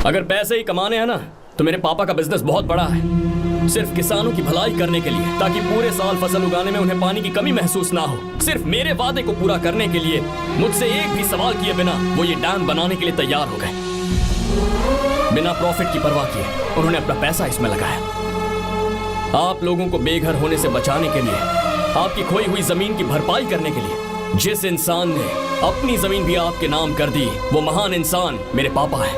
अगर पैसे ही कमाने हैं ना, तो मेरे पापा का बिजनेस बहुत बड़ा है, सिर्फ किसानों की भलाई करने के लिए, ताकि पूरे साल फसल उगाने में उन्हें पानी की कमी महसूस ना हो। सिर्फ मेरे वादे को पूरा करने के लिए मुझसे एक भी सवाल किए बिना वो ये डैम बनाने के लिए तैयार हो गए। बिना प्रॉफिट की परवाह किए उन्होंने अपना पैसा इसमें लगाया। आप लोगों को बेघर होने से बचाने के लिए, आपकी खोई हुई जमीन की भरपाई करने के लिए, जिस इंसान ने अपनी जमीन भी आपके नाम कर दी, वो महान इंसान मेरे पापा है।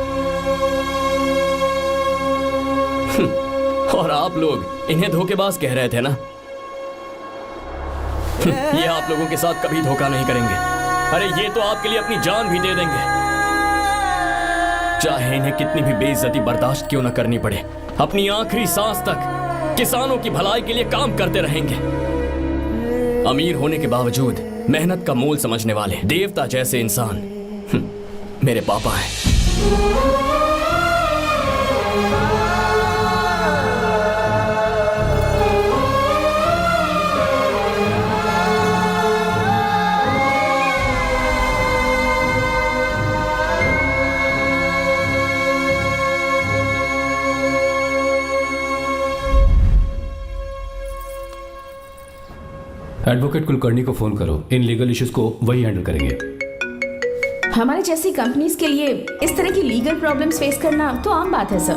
और आप लोग इन्हें धोखेबाज कह रहे थे ना? ये आप लोगों के साथ कभी धोखा नहीं करेंगे। अरे ये तो आपके लिए अपनी जान भी दे देंगे, चाहे इन्हें कितनी भी बेइज्जती बर्दाश्त क्यों न करनी पड़े। अपनी आखिरी सांस तक किसानों की भलाई के लिए काम करते रहेंगे। अमीर होने के बावजूद मेहनत का मोल समझने वाले देवता जैसे इंसान मेरे पापा हैं। एडवोकेट कुलकर्णी को फोन करो, इन लीगल इश्यूज को वही हैंडल करेंगे। हमारे जैसी कंपनीज के लिए इस तरह की लीगल प्रॉब्लम्स फेस करना तो आम बात है सर।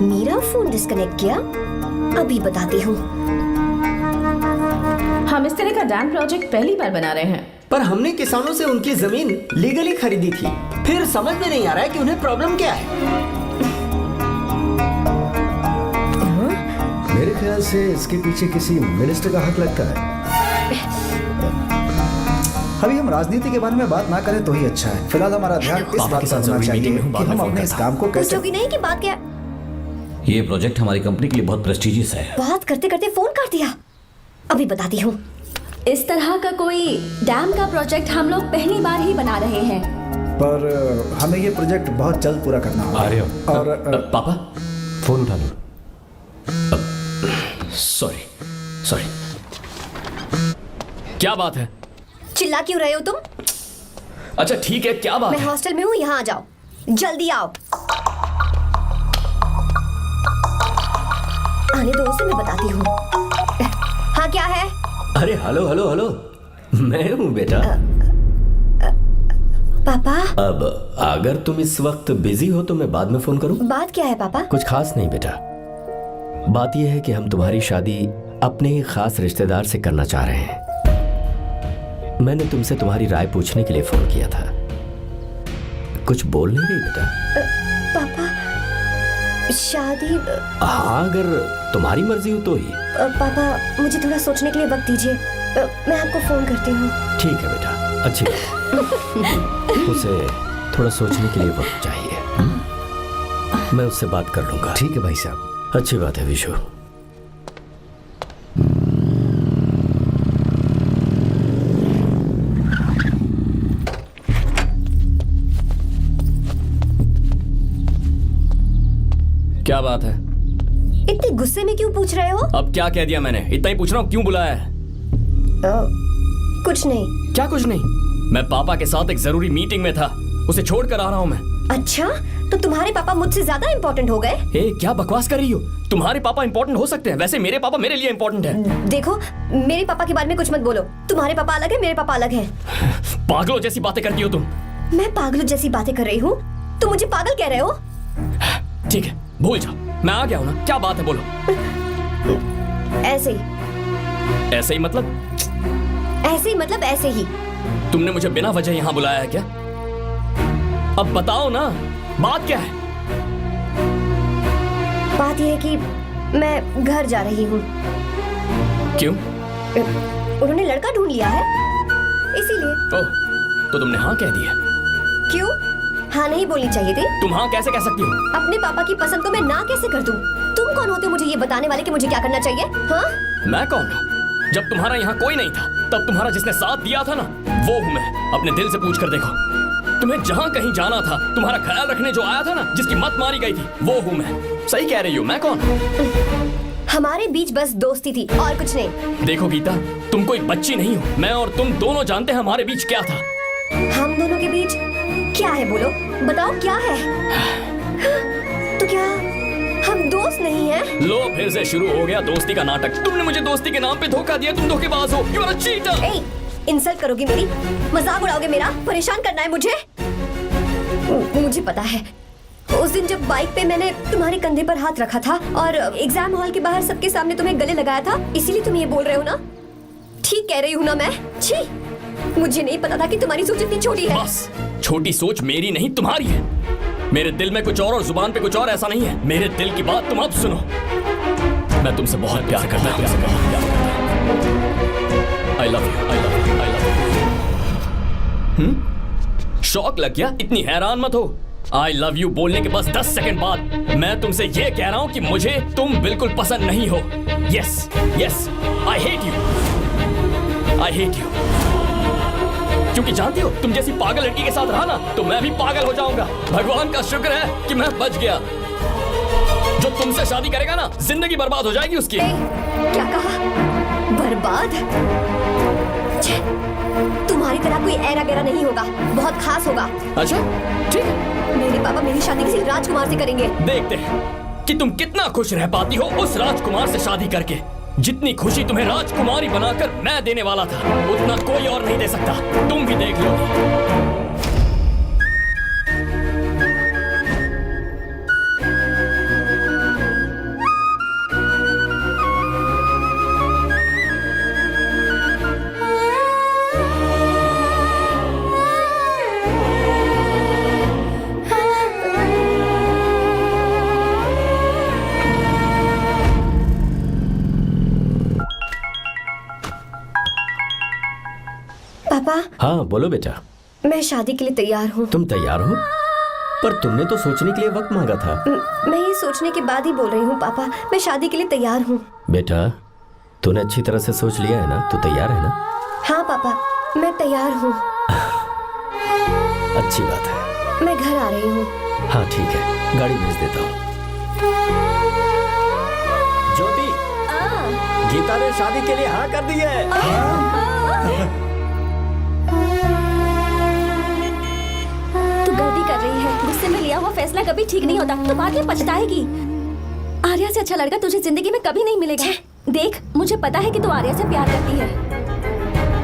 मेरा फोन डिस्कनेक्ट किया, अभी बताती हूँ। हम इस तरह का डैम प्रोजेक्ट पहली बार बना रहे हैं। पर हमने किसानों से उनकी जमीन लीगली खरीदी थी, फिर समझ में नहीं आ रहा है कि उन्हें प्रॉब्लम क्या है। मेरे ख्याल से इसके पीछे किसी मिनिस्टर का हक लगता है। अभी हम राजनीति के बारे में बात ना करें तो ही अच्छा है। फिलहाल हमारा ध्यान इस बात पर होना चाहिए कि हम अपने इस काम को कैसे। पूछोगी नहीं कि बात क्या? ये प्रोजेक्ट हमारी कंपनी के लिए बहुत प्रेस्टिजियस है। बात करते करते फोन काट दिया, अभी बताती हूँ। इस तरह का कोई डैम का प्रोजेक्ट हम लोग पहली बार ही बना रहे हैं, पर हमें ये प्रोजेक्ट बहुत जल्द पूरा करना होगा। और पापा फोन उठा लो। सॉरी, क्या बात है? चिल्ला क्यों रहे हो तुम? अच्छा ठीक है, क्या बात मैं है? हॉस्टल में हूँ, यहाँ आ जाओ, जल्दी आओ। आने दो उसे, मैं बताती हूँ। हाँ क्या है? अरे हेलो हेलो हेलो, मैं हूँ बेटा। पापा। अब अगर तुम इस वक्त बिजी हो तो मैं बाद में फोन करूँ? बात क्या है पापा? कुछ खास नहीं बेटा, बात यह है कि हम तुम्हारी शादी अपने ही खास रिश्तेदार से करना चाह रहे हैं। मैंने तुमसे तुम्हारी राय पूछने के लिए फोन किया था। कुछ बोल नहीं रही बेटा? पापा शादी। हाँ अगर तुम्हारी मर्जी हो तो ही। पापा मुझे थोड़ा सोचने के लिए वक्त दीजिए, मैं आपको फोन करती हूँ। ठीक है बेटा, अच्छी बात। उसे थोड़ा सोचने के लिए वक्त चाहिए। मैं उससे बात कर लूंगा। ठीक है भाई साहब, अच्छी बात है विशु। क्या बात है? इतने गुस्से में क्यों पूछ रहे हो? अब क्या कह दिया मैंने? इतना ही पूछ रहा हूँ, क्यों बुलाया है? कुछ नहीं। क्या कुछ नहीं? मैं पापा के साथ एक जरूरी मीटिंग में था, उसे छोड़कर आ रहा हूँ मैं। अच्छा, तो तुम्हारे पापा मुझसे ज्यादा इम्पोर्टेंट हो गए? क्या बकवास कर रही हो? तुम्हारे पापा इम्पोर्टेंट हो सकते हैं, वैसे मेरे पापा मेरे लिए इम्पोर्टेंट है। देखो, मेरे पापा के बारे में कुछ मत बोलो। तुम्हारे पापा अलग है, मेरे पापा अलग है। पागलों जैसी बातें करती हो तुम। मैं पागलों जैसी बातें कर रही हूँ? तुम मुझे पागल कह रहे हो? ठीक है, भूल जाओ, मैं आ गया हूँ ना। क्या बात है, बोलो। ऐसे ही। ऐसे ही मतलब? ऐसे ही मतलब ऐसे ही। तुमने मुझे बिना वजह यहाँ बुलाया है क्या? अब बताओ ना, बात क्या है? बात यह है कि मैं घर जा रही हूँ। क्यों? उन्होंने लड़का ढूंढ लिया है, इसीलिए। ओह, तो तुमने हाँ कह दिया? क्यों? हाँ नहीं बोलनी चाहिए थी। तुम हाँ कैसे कह सकती हो? अपने पापा की पसंद को मैं ना कैसे कर दूं? तुम कौन होते हो मुझे ये बताने वाले कि मुझे क्या करना चाहिए? हाँ? मैं कौन हूँ? जब तुम्हारा यहाँ कोई नहीं था तब तुम्हारा जिसने साथ दिया था ना, वो हूँ मैं। अपने दिल से पूछ कर देखो, तुम्हें जहाँ कहीं जाना था, तुम्हारा ख्याल रखने जो आया था ना, जिसकी मत मारी गई थी, वो हूँ मैं। सही कह रही हूँ, मैं कौन? हमारे बीच बस दोस्ती थी और कुछ नहीं। देखो गीता, तुम कोई बच्ची नहीं हो। मैं और तुम दोनों जानते हैं हमारे बीच क्या था। हम दोनों के बीच क्या है? बोलो, बताओ क्या है? तो क्या हम दोस्त नहीं हैं? लो फिर से शुरू हो गया दोस्ती का नाटक। तुमने मुझे दोस्ती के नाम पे धोखा दिया। तुम धोखेबाज हो। You are a cheater. ए, इंसल्ट करोगी मेरी? मजाक उड़ाओगे मेरा? परेशान करना है मुझे? मुझे पता है, उस दिन जब बाइक पे मैंने तुम्हारे कंधे पर हाथ रखा था और एग्जाम हॉल के बाहर सबके सामने तुम्हें गले लगाया था, इसीलिए तुम ये बोल रहे हो ना? ठीक कह रही हूँ ना मैं? छी, मुझे नहीं पता था कि तुम्हारी सोच इतनी छोटी है। बस, छोटी सोच मेरी नहीं तुम्हारी है। मेरे दिल में कुछ और जुबान पे कुछ और, ऐसा नहीं है। मेरे दिल की बात तुम अब सुनो। मैं तुमसे बहुत प्यार करता हूँ। I love you, I love you, I love you। शौक लग गया? इतनी हैरान मत हो। I love you बोलने के बस 10 सेकंड बाद मैं तुमसे ये कह रहा हूँ कि मुझे तुम बिल्कुल पसंद नहीं हो। Yes, yes, I hate you, I hate you। क्योंकि जानती हो, तुम जैसी पागल लड़की के साथ रहा ना, तो मैं भी पागल हो जाऊंगा। भगवान का शुक्र है कि मैं बच गया। जो तुमसे शादी करेगा ना, जिंदगी बर्बाद हो जाएगी उसकी। क्या कहा? बर्बाद? तुम्हारी तरह कोई ऐरा गैरा नहीं होगा, बहुत खास होगा। अच्छा, ठीक है। मेरे पापा मेरी शादी किसी राजकुमार से करेंगे। देखते हैं कि तुम कितना खुश रह पाती हो उस राजकुमार से शादी करके। जितनी खुशी तुम्हें राजकुमारी बनाकर मैं देने वाला था, उतना कोई और नहीं दे सकता। तुम भी देख लो। पापा। हाँ बोलो बेटा। मैं शादी के लिए तैयार हूँ। तुम तैयार हो? पर तुमने तो सोचने के लिए वक्त मांगा था। मैं ये सोचने के बाद ही बोल रही हूँ पापा, मैं शादी के लिए तैयार हूँ। बेटा, तूने अच्छी तरह से सोच लिया है ना? तू तैयार है ना? हाँ पापा, मैं तैयार हूँ। अच्छी बात है। मैं घर आ रही हूँ। हाँ ठीक है, गाड़ी भेज देता हूँ। ज्योति, गीता ने शादी के लिए हाँ कर दी है। तू गलती कर रही है। गुस्से में लिया हुआ फैसला कभी ठीक नहीं होता, तो बाद में पछताएगी। आर्या से अच्छा लड़का तुझे जिंदगी में कभी नहीं मिलेगा। देख, मुझे पता है कि तू आर्या से प्यार करती है,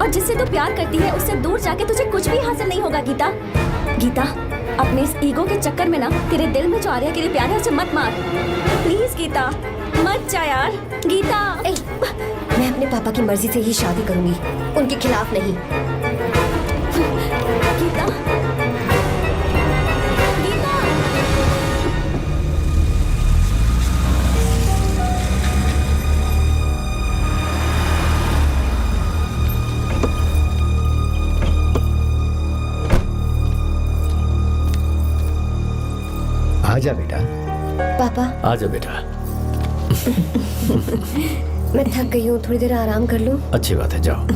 और जिससे तू प्यार करती है उससे दूर जाके तुझे कुछ भी हासिल नहीं होगा। गीता, गीता, अपने इस ईगो के चक्कर में ना तेरे दिल में जो आर्या के लिए प्यार है उसे मत मार। प्लीज गीता, मत जा यार। गीता, मैं अपने पापा की मर्जी से ही शादी करूंगी, उनके खिलाफ नहीं। गीता, आजा बेटा। पापा। आजा बेटा। मैं थक गई हूँ, थोड़ी देर आराम कर लूँ। अच्छी बात है, जाओ।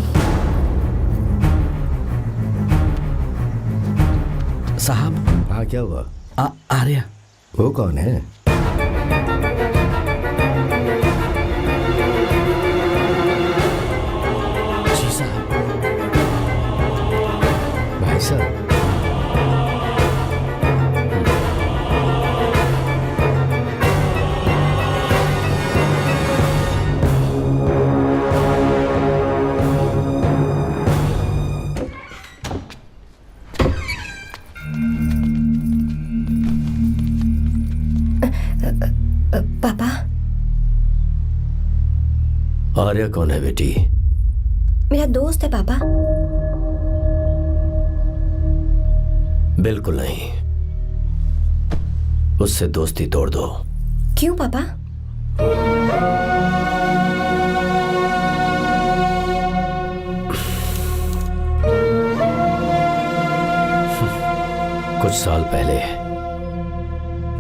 साहब। हाँ क्या हुआ? आर्या। वो कौन है? जी साहब। भाई साहब। पापा। आर्या कौन है बेटी? मेरा दोस्त है पापा। बिल्कुल नहीं, उससे दोस्ती तोड़ दो। क्यों पापा? कुछ साल पहले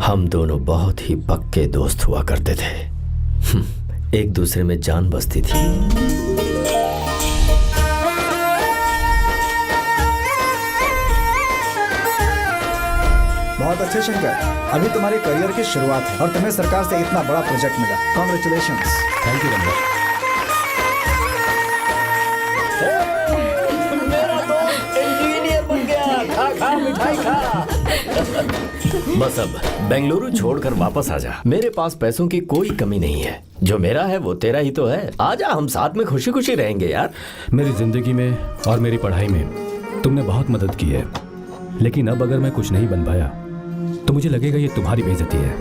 हम दोनों बहुत ही पक्के दोस्त हुआ करते थे। एक दूसरे में जान बसती थी। बहुत अच्छे शंकर, अभी तुम्हारे करियर की शुरुआत है और तुम्हें सरकार से इतना बड़ा प्रोजेक्ट मिला। कॉन्ग्रेचुलेशंस। Thank you Ramesh. मेरा दोस्त इंजीनियर बन गया। खा खा मिठाई खा। बस अब बेंगलुरु छोड़कर वापस आ जा। मेरे पास पैसों की कोई कमी नहीं है। जो मेरा है वो तेरा ही तो है। आजा, हम साथ में खुशी खुशी रहेंगे यार। मेरी जिंदगी में और मेरी पढ़ाई में तुमने बहुत मदद की है, लेकिन अब अगर मैं कुछ नहीं बन पाया तो मुझे लगेगा ये तुम्हारी बेइज्जती है।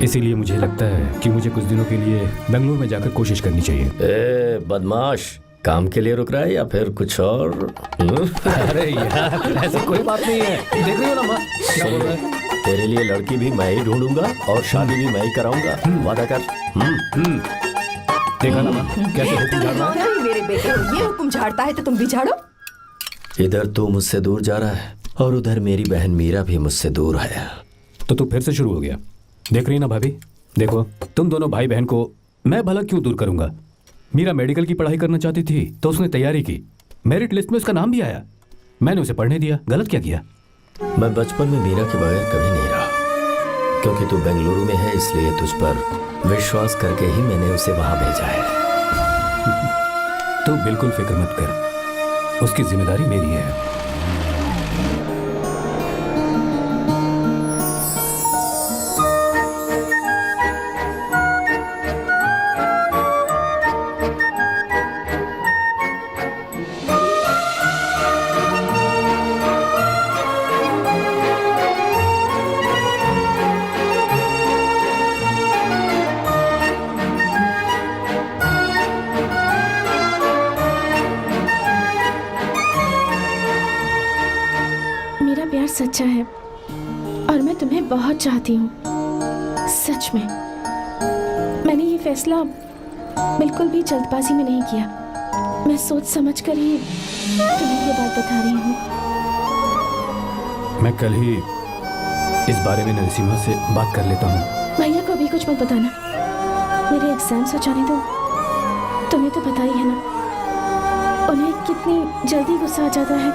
इसीलिए मुझे लगता है कि मुझे कुछ दिनों के लिए बेंगलुरु में जाकर कोशिश करनी चाहिए। ए बदमाश, काम के लिए रुक रहा है या फिर कुछ और? अरे यार, ऐसी कोई बात नहीं है। देख रही हो ना माँ, क्या बोल रहा है? तेरे लिए लड़की भी मैं ही ढूंढूंगा और शादी भी मैं ही कराऊंगा। वादा कर। देखा ना माँ, कैसे हुक्म झाड़ रहा है? मेरे बेटे हो, ये हुक्म झाड़ता है तो तुम भी झाड़ो। इधर तू मुझसे दूर जा रहा है और उधर मेरी बहन मीरा भी मुझसे दूर है। तो तू फिर से शुरू हो गया। देख रही ना भाभी, देखो तुम दोनों भाई बहन को मैं भला क्यों दूर करूंगा। मीरा मेडिकल की पढ़ाई करना चाहती थी तो उसने तैयारी की, मेरिट लिस्ट में उसका नाम भी आया, मैंने उसे पढ़ने दिया। गलत क्या किया? मैं बचपन में मीरा के बगैर कभी नहीं रहा, क्योंकि तू बेंगलुरु में है इसलिए तुझ पर विश्वास करके ही मैंने उसे वहां भेजा है। तू बिल्कुल फिक्र मत कर, उसकी जिम्मेदारी मेरी है। सच्चा है और मैं तुम्हें बहुत चाहती हूँ, सच में। मैंने ये फैसला बिल्कुल भी जल्दबाजी में नहीं किया। मैं सोच समझ कर ही तुम्हें ये बात बता रही हूँ। मैं कल ही इस बारे में नरसिम्हा से बात कर लेता हूँ। भैया को अभी कुछ मत बताना, मेरे एग्जाम्स हो जाने दो। तुम्हें तो पता ही है ना उन्हें कितनी जल्दी गुस्सा आ जाता है।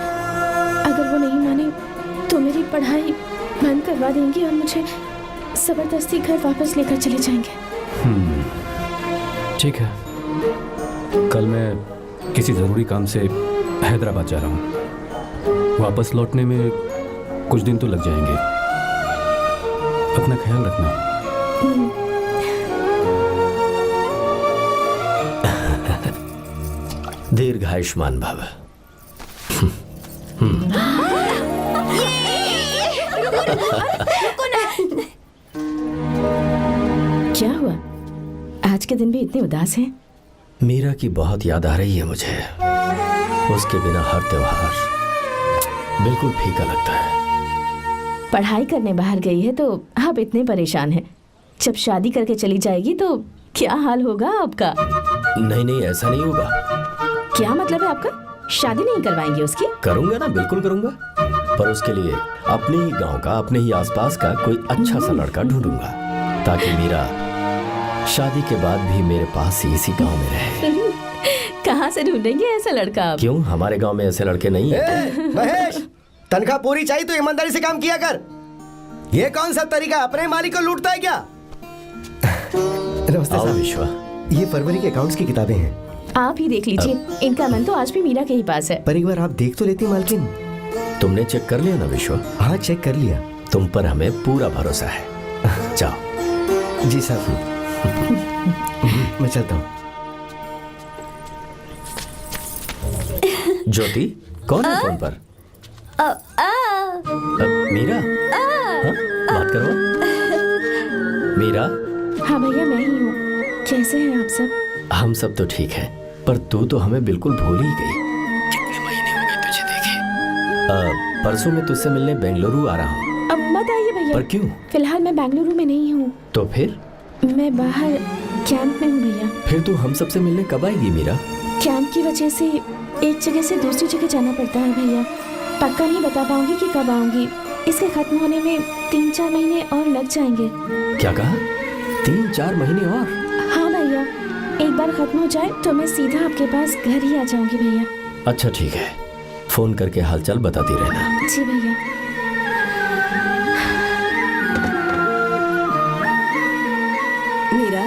अगर वो नहीं माने तो मेरी पढ़ाई बंद करवा देंगे और मुझे जबरदस्ती घर वापस लेकर चले जाएंगे। ठीक है, कल मैं किसी ज़रूरी काम से हैदराबाद जा रहा हूँ। वापस लौटने में कुछ दिन तो लग जाएंगे। अपना ख्याल रखना। दीर्घायुष्मान भव। क्या हुआ, आज के दिन भी इतने उदास हैं? मीरा की बहुत याद आ रही है मुझे। उसके बिना हर त्योहार बिल्कुल फीका लगता है। पढ़ाई करने बाहर गई है तो आप इतने परेशान हैं। जब शादी करके चली जाएगी तो क्या हाल होगा आपका? नहीं, ऐसा नहीं होगा। क्या मतलब है आपका? शादी नहीं करवाएंगे उसकी? करूंगा ना, बिल्कुल करूंगा, पर उसके लिए अपने ही गांव का, अपने ही आसपास का कोई अच्छा सा लड़का ढूंढूंगा ताकि मीरा शादी के बाद भी मेरे पास ही इसी गांव में रहे। कहाँ से ढूंढेंगे ऐसा लड़का आप? क्यों, हमारे गांव में ऐसे लड़के नहीं हैं? महेश, तनख्वाह पूरी चाहिए तो ईमानदारी से काम किया कर। ये कौन सा तरीका, अपने मालिक को लूटता है क्या? नमस्ते साहब। विश्वा, ये फरवरी के अकाउंट्स की किताबें हैं, आप ही देख लीजिए। इनका मन तो आज भी मीरा के ही पास है। पर एक बार आप देख तो लेती मालकिन। तुमने चेक कर लिया ना विश्वा? हाँ, चेक कर लिया। तुम पर हमें पूरा भरोसा है। जाओ। जी साहब। मैं चलता हूँ। ज्योति, कौन है फोन पर? मीरा? हाँ? बात करो। मीरा? हाँ भैया, मैं ही हूँ। कैसे हैं आप सब? हम सब तो ठीक हैं, पर तू तो हमें बिल्कुल भूल ही गई। कितने महीने हो गए तुझे देखे। परसों मैं तुझसे मिलने बेंगलुरु आ रहा हूँ। अब मत आइए भैया। पर क्यों? फिलहाल मैं बेंगलुरु में नहीं हूँ। तो फिर? मैं बाहर कैंप में हूँ भैया। फिर तू हम सबसे मिलने कब आएगी मीरा? कैंप की वजह से एक जगह से दूसरी जगह जाना पड़ता है भैया। पक्का नहीं बता पाऊंगी कि कब आऊंगी। इसके खत्म होने में 3-4 महीने और लग जाएंगे। क्या कहा? 3-4 महीने और? हाँ भैया, एक बार खत्म हो जाए तो मैं सीधा आपके पास घर ही आ जाऊंगी भैया। अच्छा ठीक है, फोन करके हालचाल बताती रहना। जी भैया। मीरा,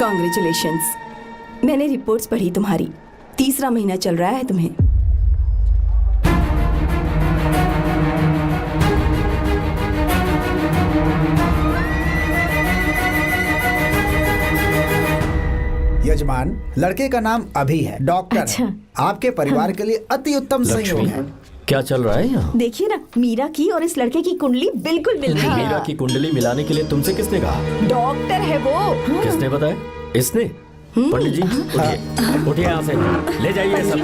कॉन्ग्रेचुलेशंस। मैंने रिपोर्ट्स पढ़ी तुम्हारी। 3रा महीना चल रहा है तुम्हें। यजमान, लड़के का नाम अभी है, डॉक्टर। अच्छा। आपके परिवार के लिए अति उत्तम संयोग है। क्या चल रहा है यहाँ? देखिए ना, मीरा की और इस लड़के की कुंडली बिल्कुल मिल रही है। मीरा की कुंडली मिलाने के लिए तुमसे किसने कहा? डॉक्टर है वो। किसने बताया? इसने? पंडित जी उठिए, उठिए यहाँ से, ले जाइए सब,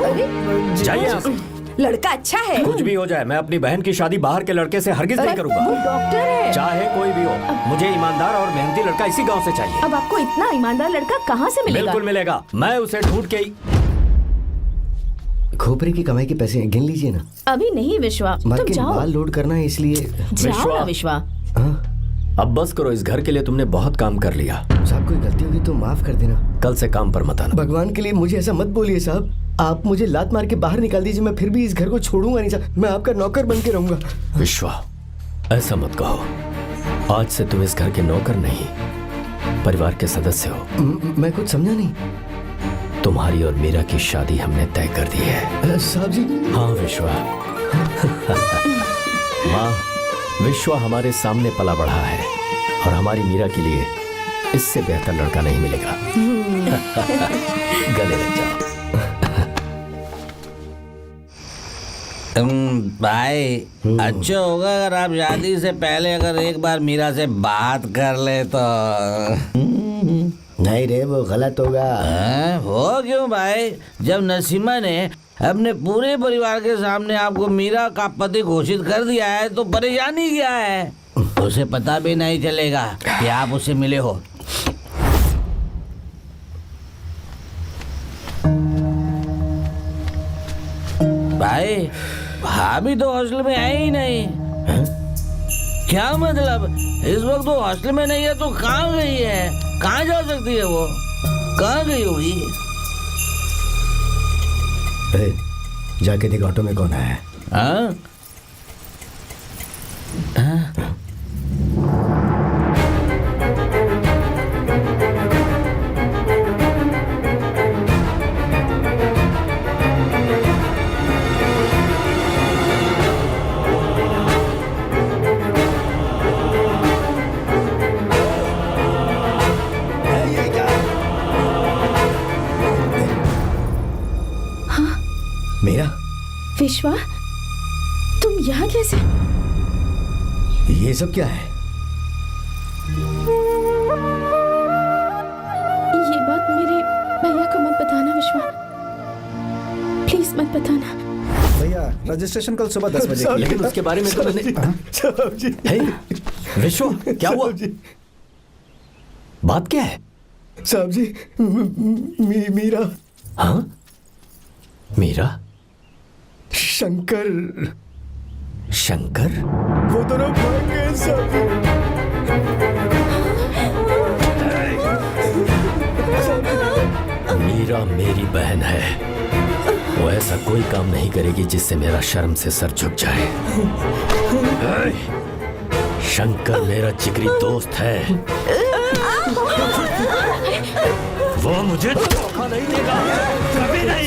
जाइए यहाँ से। लड़का अच्छा है। कुछ भी हो जाए, मैं अपनी बहन की शादी बाहर के लड़के से हरगिज नहीं वो करूंगा। डॉक्टर है। चाहे कोई भी हो, मुझे ईमानदार और मेहनती लड़का इसी गांव से चाहिए। अब आपको इतना ईमानदार लड़का कहाँ से मिलेगा? बिल्कुल मिलेगा, मैं उसे ढूंढ के ही। खोपरे की कमाई के पैसे गिन लीजिए ना। अभी नहीं विश्वा, मर तुम के जाओ। बाल लोड करना है इसलिए। जाओ ना विश्वा। अब बस करो, इस घर के लिए तुमने बहुत काम कर लिया। साहब कोई गलती होगी तो माफ कर देना। कल से काम पर मत आना। भगवान के लिए मुझे ऐसा मत बोलिए साहब। आप मुझे लात मार के बाहर निकाल दीजिए, मैं फिर भी इस घर को छोड़ूंगा नहीं साहब। मैं आपका नौकर बन के रहूंगा। विश्वा, ऐसा मत कहो। आज से तुम इस घर के नौकर नहीं, परिवार के सदस्य हो। मैं कुछ समझा नहीं। तुम्हारी और मीरा की शादी हमने तय कर दी है। साहब जी। हाँ विश्वा। माँ, विश्वा हमारे सामने पला बढ़ा है और हमारी मीरा के लिए इससे बेहतर लड़का नहीं मिलेगा। गले लग जाओ। भाई, अच्छा होगा अगर आप शादी से पहले अगर एक बार मीरा से बात कर ले तो। नहीं रे, वो गलत होगा। हो क्यों भाई? जब नसीमा ने अपने पूरे परिवार के सामने आपको मीरा का पति घोषित कर दिया है तो परेशानी क्या है? उसे पता भी नहीं चलेगा कि आप उससे मिले हो। भाई, भाभी तो हॉस्टल में है ही नहीं। क्या मतलब? इस वक्त वो हॉस्टल में नहीं है तो कहाँ गई है? कहाँ जा सकती है वो? कहाँ गई होगी? जाके देख ऑटो में कौन आया है। हाँ? मेरा? विश्वा, तुम यहाँ कैसे? ये सब क्या है? ये बात मेरे भैया को मत बताना विश्वा, प्लीज मत बताना। भैया, रजिस्ट्रेशन कल सुबह 10 बजे। लेकिन उसके बारे में तो मैंने। हे, विश्वा, क्या हुआ? बात क्या है? साहब जी, मीरा। हाँ? मीरा? शंकर। शंकर? वो दोनों भाग गए साहब जी। मीरा मेरी बहन है, वो ऐसा कोई काम नहीं करेगी जिससे मेरा शर्म से सर झुक जाए। शंकर मेरा जिगरी दोस्त है, वो मुझे धोखा नहीं देगा, कभी नहीं।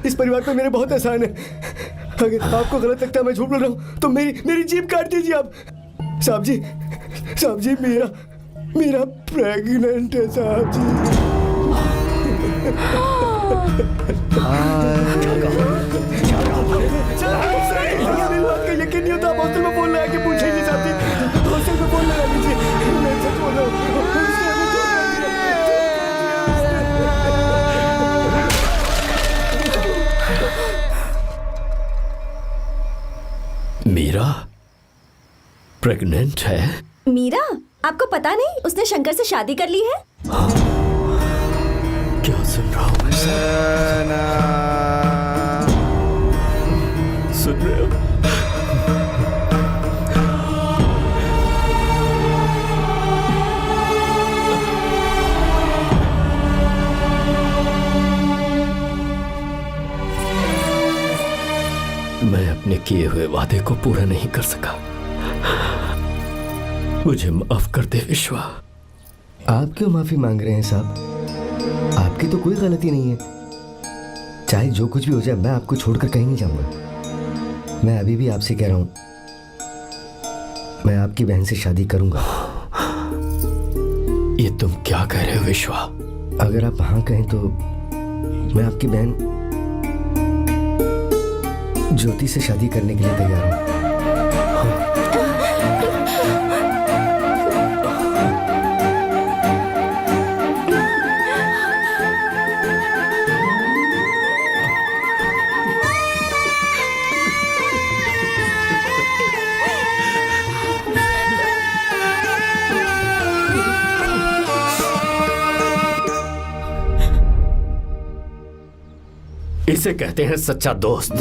इस परिवार पे मेरे बहुत एहसान है। अगर आपको गलत लगता है मैं झूठ बोल रहा हूँ तो मेरी जीभ काट दीजिए आप। साहब जी, मेरा प्रेग्नेंट है साहब जी। मेरी बात का यकीन नहीं होता। आप हॉस्टल में फोन लगा के पूछेंगे साहब जी। हॉस्टल में फोन लगा लीजिए, मैं सच बोल रहा हूँ। मीरा प्रेग्नेंट है? मीरा, आपको पता नहीं उसने शंकर से शादी कर ली है? हाँ? क्या सुन रहा हूँ मैं? सुन रहे हो? किए हुए वादे को पूरा नहीं कर सका। मुझे माफ कर दे विश्वा। आप क्यों माफी मांग रहे हैं साहब? आपकी तो कोई गलती नहीं है। चाहे जो कुछ भी हो जाए, मैं आपको छोड़कर कहीं नहीं जाऊंगा। मैं अभी भी आपसे कह रहा हूं, मैं आपकी बहन से शादी करूंगा। ये तुम क्या कह रहे हो विश्वा? अगर आप हाँ कहें तो मैं आपकी बहन ज्योति से शादी करने के लिए तैयार हूं। इसे कहते हैं सच्चा दोस्त।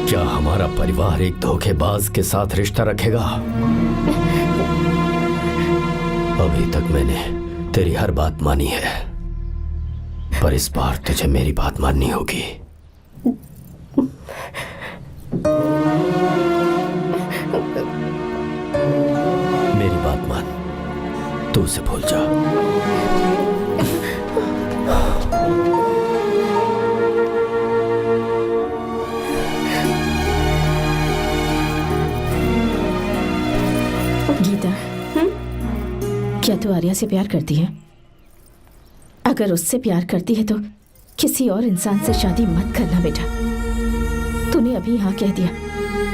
क्या हमारा परिवार एक धोखेबाज के साथ रिश्ता रखेगा? अभी तक मैंने तेरी हर बात मानी है, पर इस बार तुझे मेरी बात माननी होगी। मेरी बात मान, तू उसे भूल जा। क्या तू आर्या से प्यार करती है? अगर उससे प्यार करती है तो किसी और इंसान से शादी मत करना बेटा। तूने अभी हाँ कह दिया,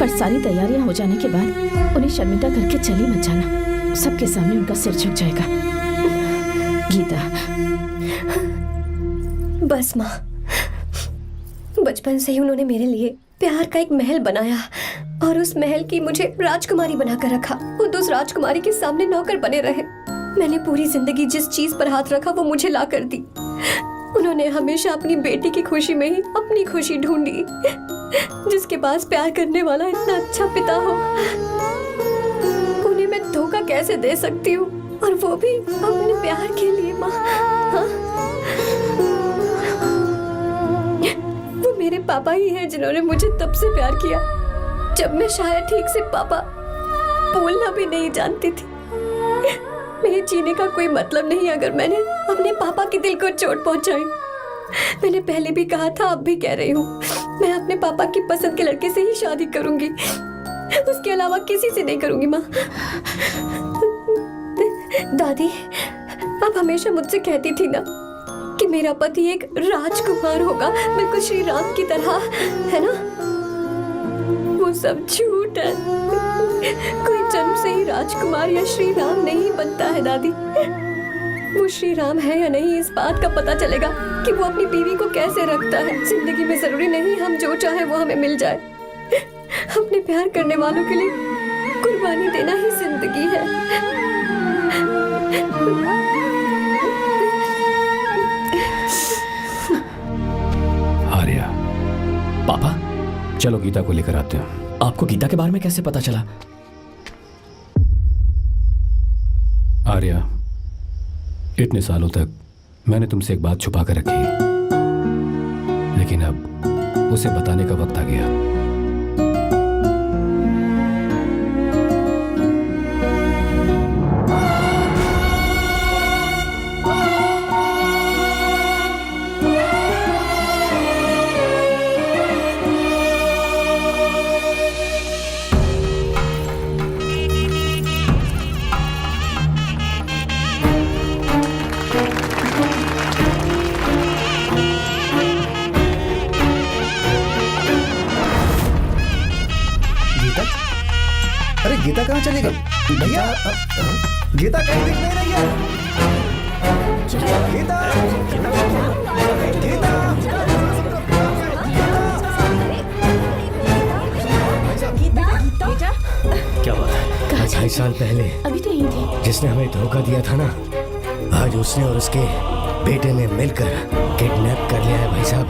पर सारी तैयारियां हो जाने के बाद उन्हें शर्मिंदा करके चली मत जाना। सबके सामने उनका सिर झुक जाएगा। गीता। बस माँ, बचपन से ही उन्होंने मेरे लिए प्यार का एक महल बनाया और उस महल की मुझे राजकुमारी बनाकर रखा। वो उस राजकुमारी के सामने नौकर बने रहे। मैंने पूरी जिंदगी जिस चीज पर हाथ रखा वो मुझे ला कर दी। उन्होंने हमेशा अपनी बेटी की खुशी में ही अपनी खुशी ढूंढी। जिसके पास प्यार करने वाला इतना अच्छा पिता हो, उन्हें मैं धोखा कैसे दे सकती हूँ? और वो भी अपने प्यार के लिए माँ। हाँ? वो मेरे पापा ही हैं जिन्होंने मुझे तब से प्यार किया जब मैं शायद ठीक से पापा बोलना भी नहीं जानती थी। मेरे जीने का कोई मतलब नहीं अगर मैंने अपने पापा के दिल को चोट पहुंचाई। मैंने पहले भी कहा था, अब भी कह रही हूँ, मैं अपने पापा की पसंद के लड़के से ही शादी करूंगी। उसके अलावा किसी से नहीं करूंगी माँ। दादी आप हमेशा मुझसे कहती थी ना कि मेरा पति एक राजकुमार होगा, बिल्कुल श्री राम की तरह, है ना? वो सब झूठ है। कोई जन्म से ही राजकुमार या श्री राम नहीं बनता है दादी। वो श्री राम है या नहीं, इस बात का पता चलेगा कि वो अपनी बीवी को कैसे रखता है। जिंदगी में जरूरी नहीं हम जो चाहे वो हमें मिल जाए। अपने प्यार करने वालों के लिए कुर्बानी देना ही जिंदगी है। आर्या, पापा, चलो गीता को लेकर आते हैं। आपको गीता के बारे में कैसे पता चला? आर्या, इतने सालों तक मैंने तुमसे एक बात छुपा कर रखी, लेकिन अब उसे बताने का वक्त आ गया। गीता कहाँ चली गई? भैया, गीता कहीं दिख नहीं रही है। गीता, गीता, क्या बात है? 2.5 साल पहले अभी तो यही थी। जिसने हमें धोखा दिया था ना, आज उसने और उसके बेटे ने मिलकर किडनैप कर लिया है भाई साहब।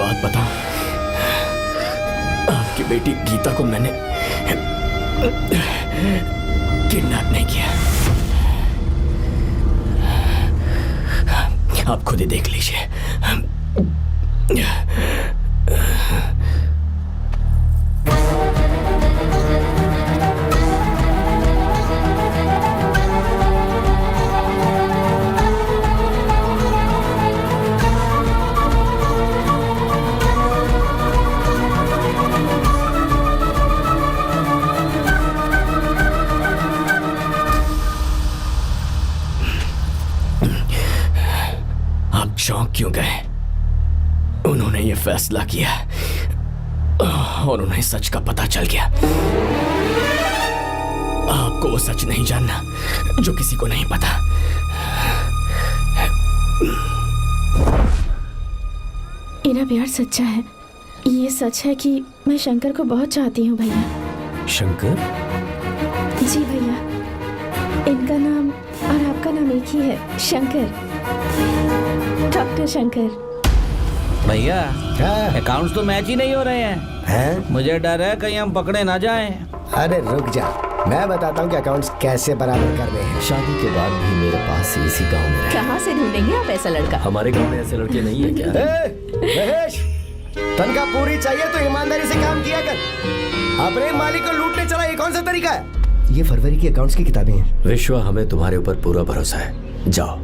बात बताऊं, आपकी बेटी गीता को मैंने किडनैप नहीं किया। आप खुद ही देख लीजिए। चौंक क्यों गए? उन्होंने ये फैसला किया और उन्हें सच का पता चल गया। आपको वो सच नहीं जानना जो किसी को नहीं पता। इना प्यार सच्चा है। ये सच है कि मैं शंकर को बहुत चाहती हूँ भैया। शंकर? जी भैया, इनका नाम और आपका नाम एक ही है, शंकर, डॉक्टर शंकर। भैया अकाउंट्स तो मैच ही नहीं हो रहे हैं। मुझे डर है कहीं हम पकड़े ना जाएं। अरे रुक जा, मैं बताता हूँ कि अकाउंट्स कैसे बराबर कर रहे हैं। शादी के बाद भी मेरे पास इसी गांव में रहे। कहाँ से ढूंढेंगे आप ऐसा लड़का? हमारे गांव में ऐसे लड़के नहीं है क्या? महेश, तनख्वाह पूरी चाहिए तो ईमानदारी से काम किया कर। अपने मालिक को लूटने चला, ये कौन सा तरीका है? ये फरवरी की अकाउंट्स की किताबें हैं। विश्वा, हमें तुम्हारे ऊपर पूरा भरोसा है। जाओ।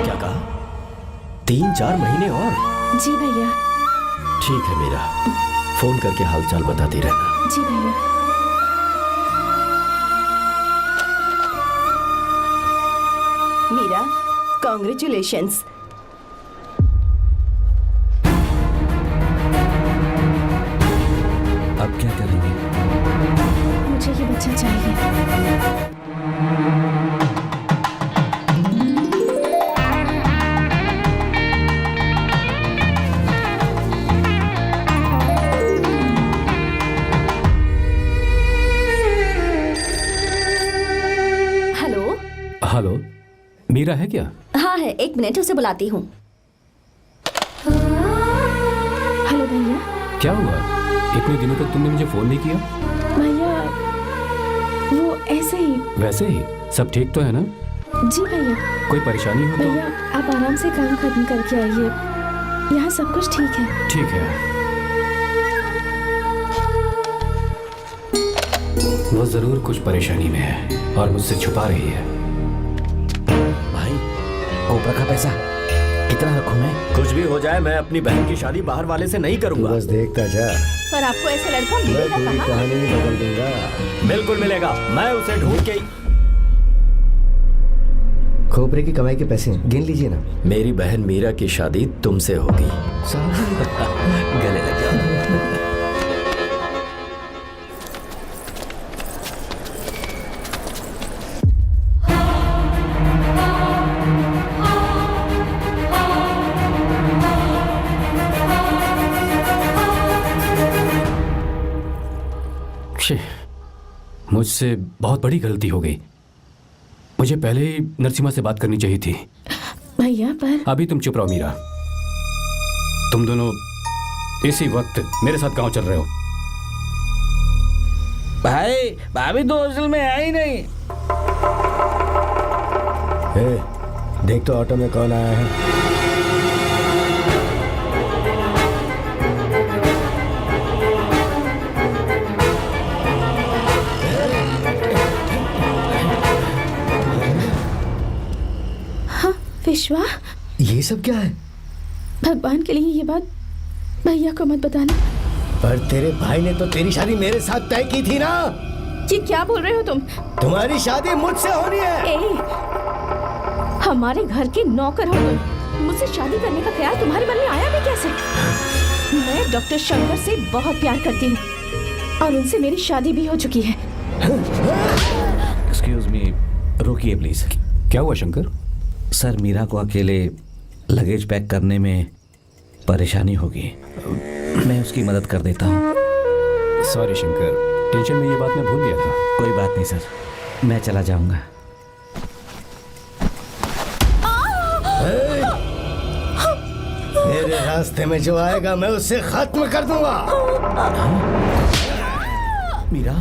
क्या कहा? 3-4 महीने और? जी भैया। ठीक है मीरा, फोन करके हालचाल बताती रहना। जी भैया। मीरा, कॉन्ग्रेचुलेशंस। अब क्या करेंगे? मुझे ये बच्चा चाहिए। हेलो। हेलो, मीरा है क्या? हाँ है, 1 मिनट, उसे बुलाती हूँ। हेलो भैया। क्या हुआ? इतने दिनों तक तुमने मुझे फोन नहीं किया? भैया वो ऐसे ही। वैसे ही? सब ठीक तो है ना? जी भैया। कोई परेशानी हो तो? भैया आप आराम से काम खत्म करके आइए, यहाँ सब कुछ ठीक है। ठीक है। वो जरूर कुछ परेशानी में है और मुझसे छुपा रही है। भाई, कोपरा का पैसा कितना रखूं मैं? कुछ भी हो जाए, मैं अपनी बहन की शादी बाहर वाले से नहीं करूंगा। बस देखता जा। पर आपको ऐसा लड़का मैं मिलेगा पूरी कहाँ? कहानी ही बदल दूंगा। बिल्कुल मिलेगा, मैं उसे ढूंढ के। खोपरे की कमाई के पैसे गिन लीजिए ना। मेरी बहन मीरा की शादी तुमसे होगी। गले लग जाओ। मुझसे बहुत बड़ी गलती हो गई। मुझे पहले ही नरसिम्हा से बात करनी चाहिए थी। भैया पर अभी तुम चुप रहो मीरा। तुम दोनों इसी वक्त मेरे साथ गांव चल रहे हो। भाई, भाभी तो हॉस्टल में है ही नहीं। देख तो ऑटो में कौन आया है। विश्वा, ये सब क्या है? भगवान के लिए ये बात भैया को मत बताना। पर तेरे भाई ने तो तेरी शादी मेरे साथ तय की थी ना। ये क्या बोल रहे हो तुम? तुम्हारी शादी मुझसे होनी है। हमारे घर के नौकर हो तुम, मुझसे शादी करने का ख्याल तुम्हारे मन में आया भी कैसे? मैं डॉक्टर शंकर से बहुत प्यार करती हूँ और उनसे मेरी शादी भी हो चुकी है। एक्सक्यूज मी, रुकिए प्लीज। क्या हुआ शंकर? सर, मीरा को अकेले लगेज पैक करने में परेशानी होगी, मैं उसकी मदद कर देता हूँ। सॉरी शंकर, टेंशन में ये बात मैं भूल गया था। कोई बात नहीं सर, मैं चला जाऊंगा। मेरे रास्ते में जो आएगा मैं उसे खत्म कर दूंगा। मीरा,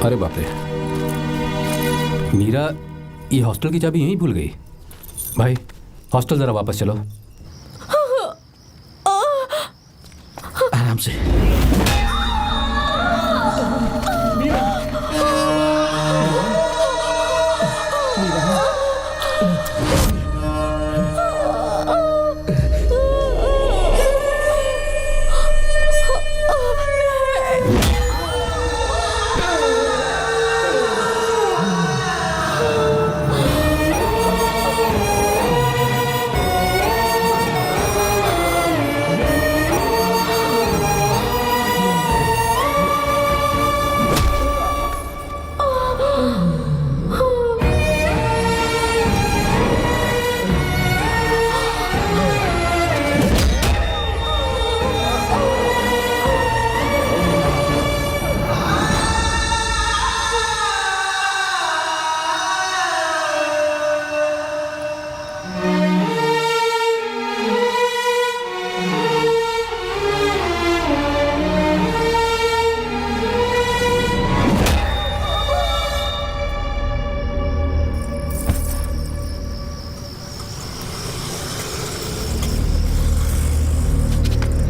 अरे बाप रे, मीरा ये हॉस्टल की चाबी यहीं भूल गई। भाई हॉस्टल जरा वापस चलो। आराम से।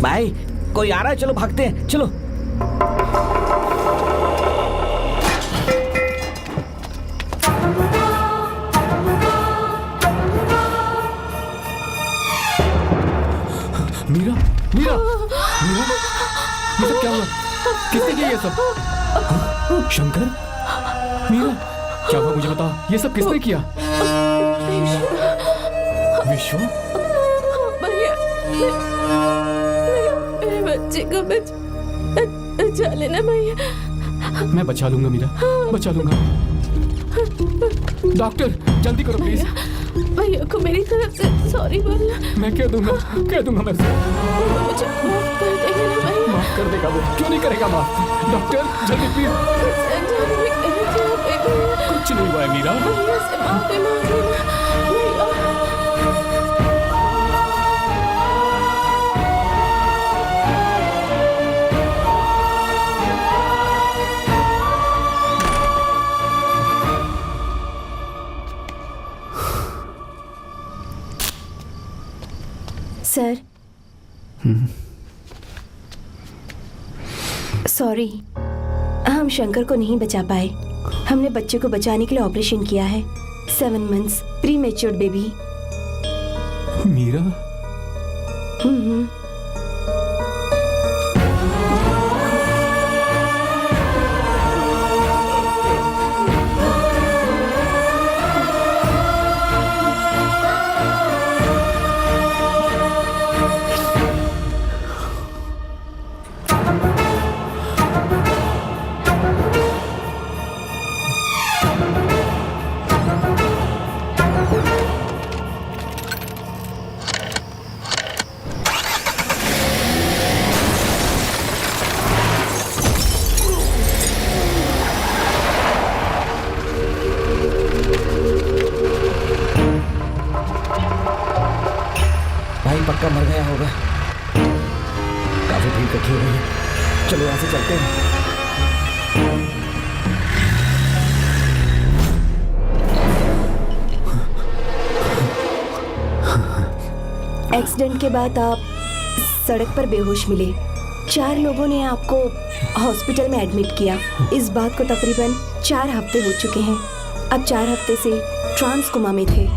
भाई कोई आ रहा है, चलो भागते हैं, चलो। मीरा, मीरा, मीरा, ये सब क्या हुआ? किसने किया ये सब? हाँ? शंकर, मीरा, क्या हुआ मुझे बता, ये सब किसने किया? विश्व, मेरे बच्चे को बचा लेना भैया। मैं बचा लूंगा मीरा, बचा लूंगा। डॉक्टर जल्दी करो प्लीज। भैया को मेरी तरफ से सॉरी बोलना। मैं कह दूंगा मैं उसे। मुझे माफ कर देगा ना भैया? माफ कर देगा वो, क्यों नहीं करेगा माफ? डॉक्टर जल्दी प्लीज। कुछ नहीं हुआ है मीरा। भैया से माफी मांग लेना भैया। सर, सॉरी, हम शंकर को नहीं बचा पाए। हमने बच्चे को बचाने के लिए ऑपरेशन किया है। 7 months pre matured baby. Meera, पक्का मर गया होगा। काफी भीड़ इकट्ठी हो गई है, चलो यहाँ से चलते हैं। एक्सीडेंट के बाद आप सड़क पर बेहोश मिले। 4 लोगों ने आपको हॉस्पिटल में एडमिट किया। इस बात को तकरीबन 4 हफ्ते हो चुके हैं। अब 4 हफ्ते से ट्रांस कोमा में थे।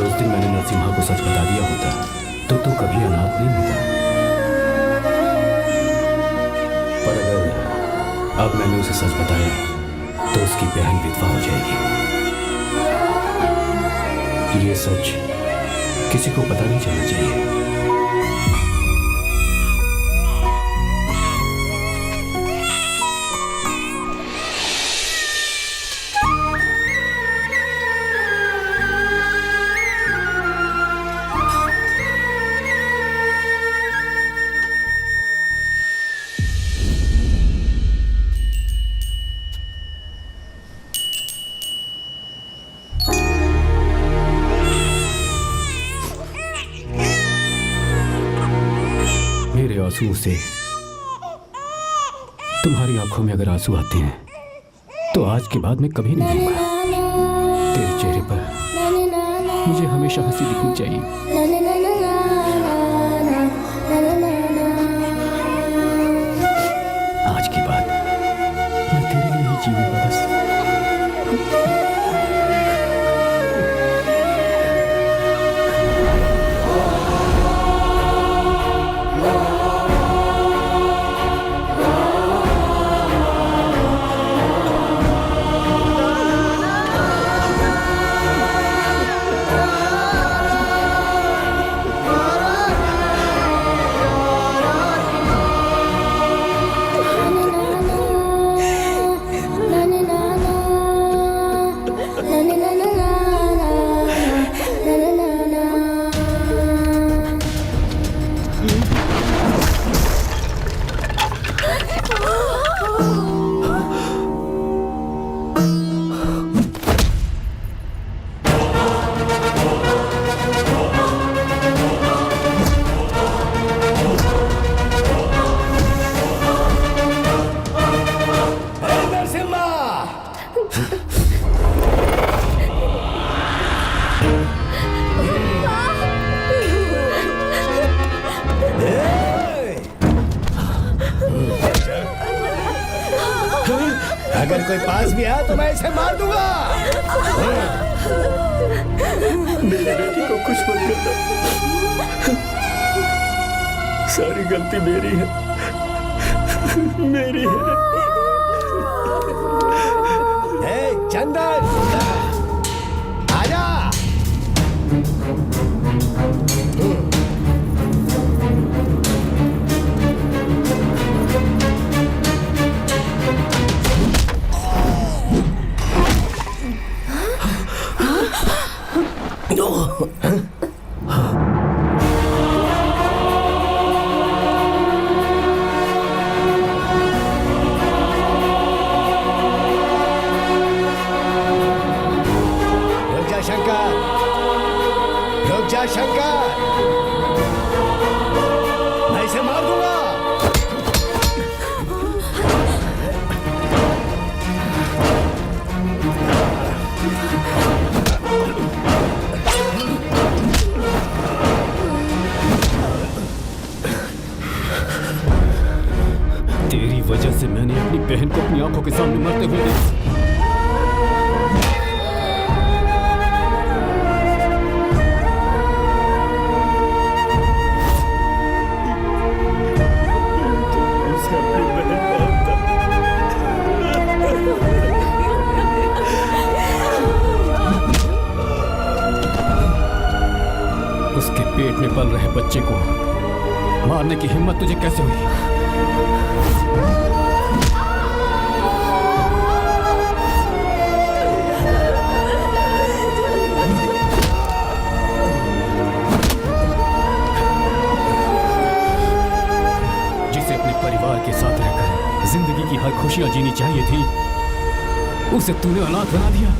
उस दिन मैंने नरसिम्हा को सच बता दिया होता तो तू कभी अनाथ नहीं होता। पर अगर अब मैंने उसे सच बताया तो उसकी बहन विधवा हो जाएगी। ये सच किसी को पता नहीं चलना चाहिए। मेरे आंसुओं से तुम्हारी आंखों में अगर आंसू आते हैं तो आज के बाद मैं कभी नहीं दूंगा। तेरे चेहरे पर मुझे हमेशा हंसी दिखनी चाहिए। आज के बाद मैं तेरे लिए ही जीऊंगा बस। अगर कोई पास भी आया तो मैं इसे मार दूंगा। मेरी बेटी को कुछ मत करना। सारी गलती मेरी है, मेरी है। चंदन आजा। रुक जा शंकर, मैं इसे मार दूंगा। तेरी वजह से मैंने अपनी बहन को अपनी आंखों के सामने मरते हुए देखा। उसके पेट में पल रहे बच्चे को मारने की हिम्मत तुझे कैसे हुई? जिसे अपने परिवार के साथ रहकर जिंदगी की हर खुशियां जीनी चाहिए थी, उसे तूने अनाथ बना दिया।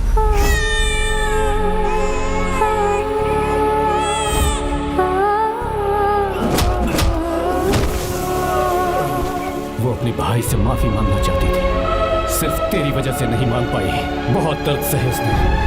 वो अपने भाई से माफी मांगना चाहती थी, सिर्फ तेरी वजह से नहीं मांग पाई। बहुत दर्द सहे उसने।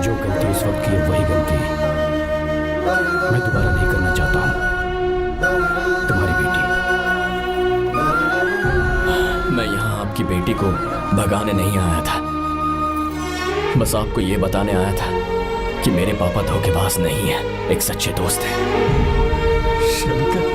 जो गलती उस वक्त की है वही गलती मैं दोबारा नहीं करना चाहता हूँ। तुम्हारी बेटी। मैं यहाँ आपकी बेटी को भगाने नहीं आया था, बस आपको ये बताने आया था कि मेरे पापा धोखेबाज नहीं है, एक सच्चे दोस्त हैं। शंकर,